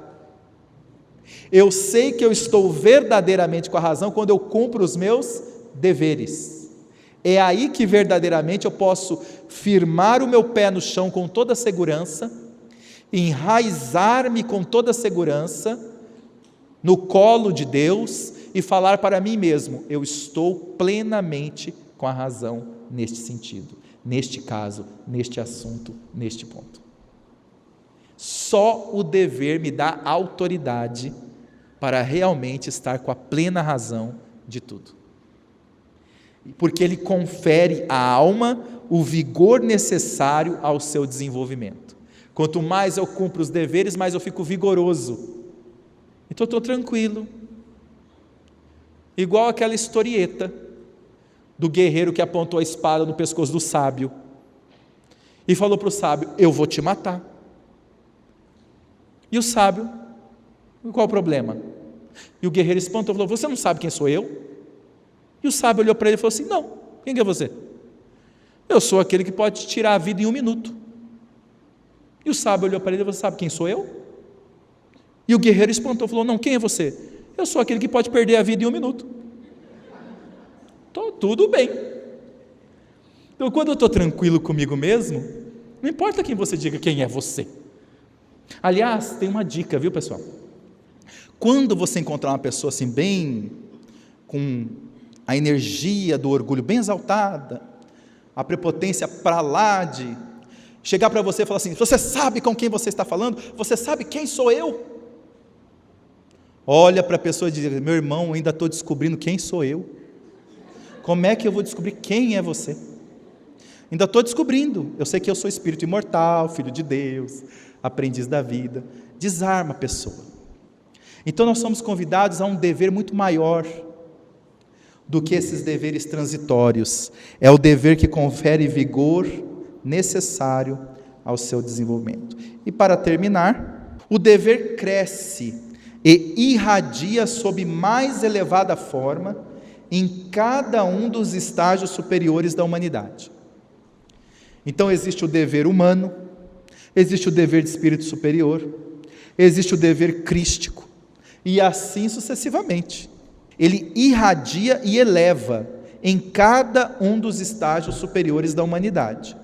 S2: Eu sei que eu estou verdadeiramente com a razão quando eu cumpro os meus deveres. É aí que verdadeiramente eu posso firmar o meu pé no chão com toda segurança, enraizar-me com toda segurança no colo de Deus e falar para mim mesmo, eu estou plenamente com a razão neste sentido, neste caso, neste assunto, neste ponto. Só o dever me dá autoridade para realmente estar com a plena razão de tudo. Porque ele confere à alma o vigor necessário ao seu desenvolvimento. Quanto mais eu cumpro os deveres, mais eu fico vigoroso. Então eu estou tranquilo. Igual aquela historieta do guerreiro que apontou a espada no pescoço do sábio e falou para o sábio, eu vou te matar. E o sábio, qual o problema? E o guerreiro espantou e falou, você não sabe quem sou eu? E o sábio olhou para ele e falou assim, não, quem é você? Eu sou aquele que pode te tirar a vida em 1 minuto. E o sábio olhou para ele e falou, sabe quem sou eu? E o guerreiro espantou e falou, não, quem é você? Eu sou aquele que pode perder a vida em 1 minuto. Então, tudo bem. Então, quando eu estou tranquilo comigo mesmo, não importa quem você diga quem é você. Aliás, tem uma dica, viu, pessoal? Quando você encontrar uma pessoa assim, bem com a energia do orgulho bem exaltada, a prepotência para lá de chegar para você e falar assim, você sabe com quem você está falando? Você sabe quem sou eu? Olha para a pessoa e diz, meu irmão, eu ainda estou descobrindo quem sou eu. Como é que eu vou descobrir quem é você? Ainda estou descobrindo, eu sei que eu sou espírito imortal, filho de Deus, aprendiz da vida. Desarma a pessoa. Então nós somos convidados a um dever muito maior do que esses deveres transitórios. É o dever que confere vigor necessário ao seu desenvolvimento. E para terminar, o dever cresce e irradia sob mais elevada forma em cada um dos estágios superiores da humanidade. Então existe o dever humano, existe o dever de espírito superior, existe o dever crístico, e assim sucessivamente. Ele irradia e eleva em cada um dos estágios superiores da humanidade.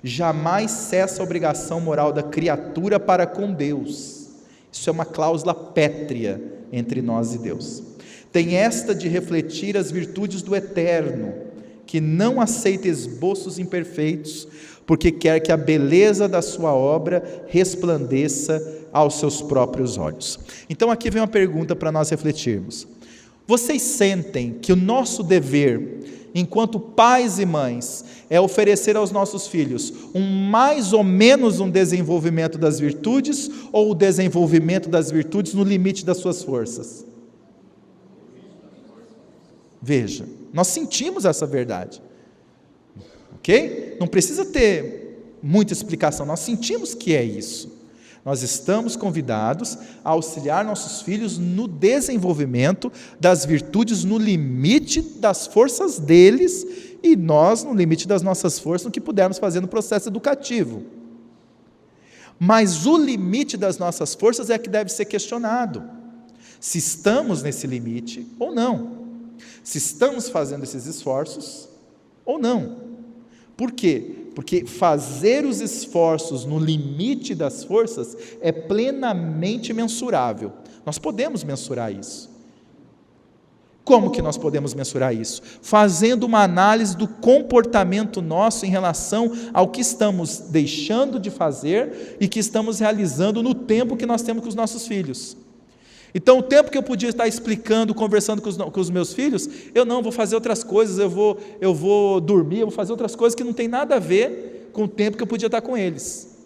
S2: Jamais cessa a obrigação moral da criatura para com Deus. Isso é uma cláusula pétrea entre nós e Deus. Tem esta de refletir as virtudes do Eterno, que não aceita esboços imperfeitos, porque quer que a beleza da sua obra resplandeça aos seus próprios olhos. Então aqui vem uma pergunta para nós refletirmos. Vocês sentem que o nosso dever, enquanto pais e mães, é oferecer aos nossos filhos mais ou menos um desenvolvimento das virtudes, ou o desenvolvimento das virtudes no limite das suas forças? Veja, nós sentimos essa verdade, ok? Não precisa ter muita explicação, nós sentimos que é isso. Nós estamos convidados a auxiliar nossos filhos no desenvolvimento das virtudes no limite das forças deles e nós no limite das nossas forças, no que pudermos fazer no processo educativo. Mas o limite das nossas forças é que deve ser questionado. Se estamos nesse limite ou não. Se estamos fazendo esses esforços ou não. Por quê? Porque fazer os esforços no limite das forças é plenamente mensurável. Nós podemos mensurar isso. Como que nós podemos mensurar isso? Fazendo uma análise do comportamento nosso em relação ao que estamos deixando de fazer e que estamos realizando no tempo que nós temos com os nossos filhos. Então, o tempo que eu podia estar explicando, conversando com os meus filhos, eu não vou fazer outras coisas, eu vou dormir, eu vou fazer outras coisas que não tem nada a ver com o tempo que eu podia estar com eles.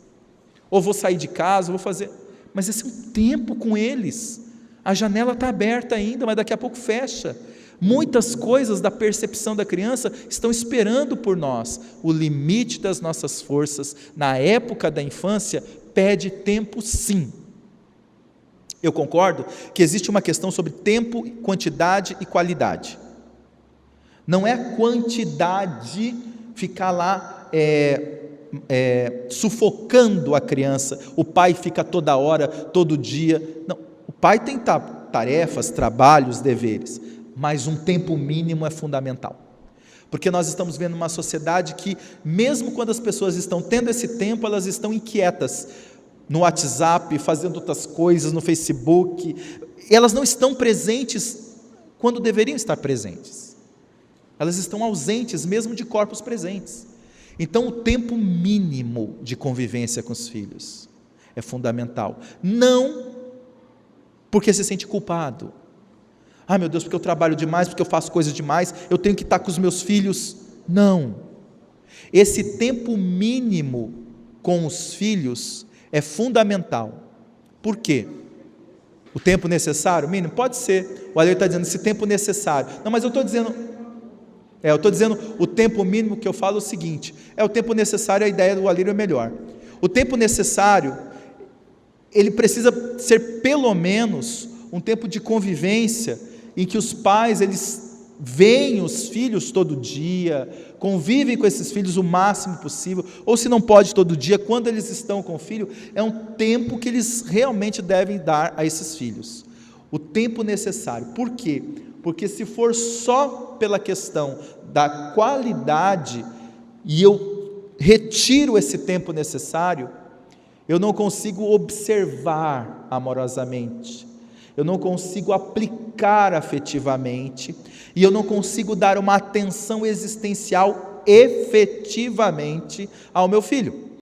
S2: Ou vou sair de casa, vou fazer... Mas esse é um tempo com eles. A janela está aberta ainda, mas daqui a pouco fecha. Muitas coisas da percepção da criança estão esperando por nós. O limite das nossas forças, na época da infância, pede tempo sim. Eu concordo que existe uma questão sobre tempo, quantidade e qualidade. Não é a quantidade ficar lá sufocando a criança, o pai fica toda hora, todo dia. Não, o pai tem tarefas, trabalhos, deveres, mas um tempo mínimo é fundamental. Porque nós estamos vendo uma sociedade que, mesmo quando as pessoas estão tendo esse tempo, elas estão inquietas, no WhatsApp, fazendo outras coisas, no Facebook, elas não estão presentes quando deveriam estar presentes, elas estão ausentes mesmo de corpos presentes. Então o tempo mínimo de convivência com os filhos é fundamental, não porque se sente culpado, meu Deus, porque eu trabalho demais, porque eu faço coisas demais, eu tenho que estar com os meus filhos, não, esse tempo mínimo com os filhos é fundamental. Por quê? O tempo necessário, mínimo? Pode ser. O Alírio está dizendo esse tempo necessário. Não, mas eu estou dizendo o tempo mínimo que eu falo é o seguinte, é o tempo necessário, a ideia do Alírio é melhor. O tempo necessário, ele precisa ser pelo menos um tempo de convivência, em que os pais, eles veem os filhos todo dia, convivem com esses filhos o máximo possível, ou se não pode todo dia, quando eles estão com o filho, é um tempo que eles realmente devem dar a esses filhos, o tempo necessário. Por quê? Porque se for só pela questão da qualidade, e eu retiro esse tempo necessário, eu não consigo observar amorosamente, eu não consigo aplicar afetivamente, e eu não consigo dar uma atenção existencial efetivamente ao meu filho.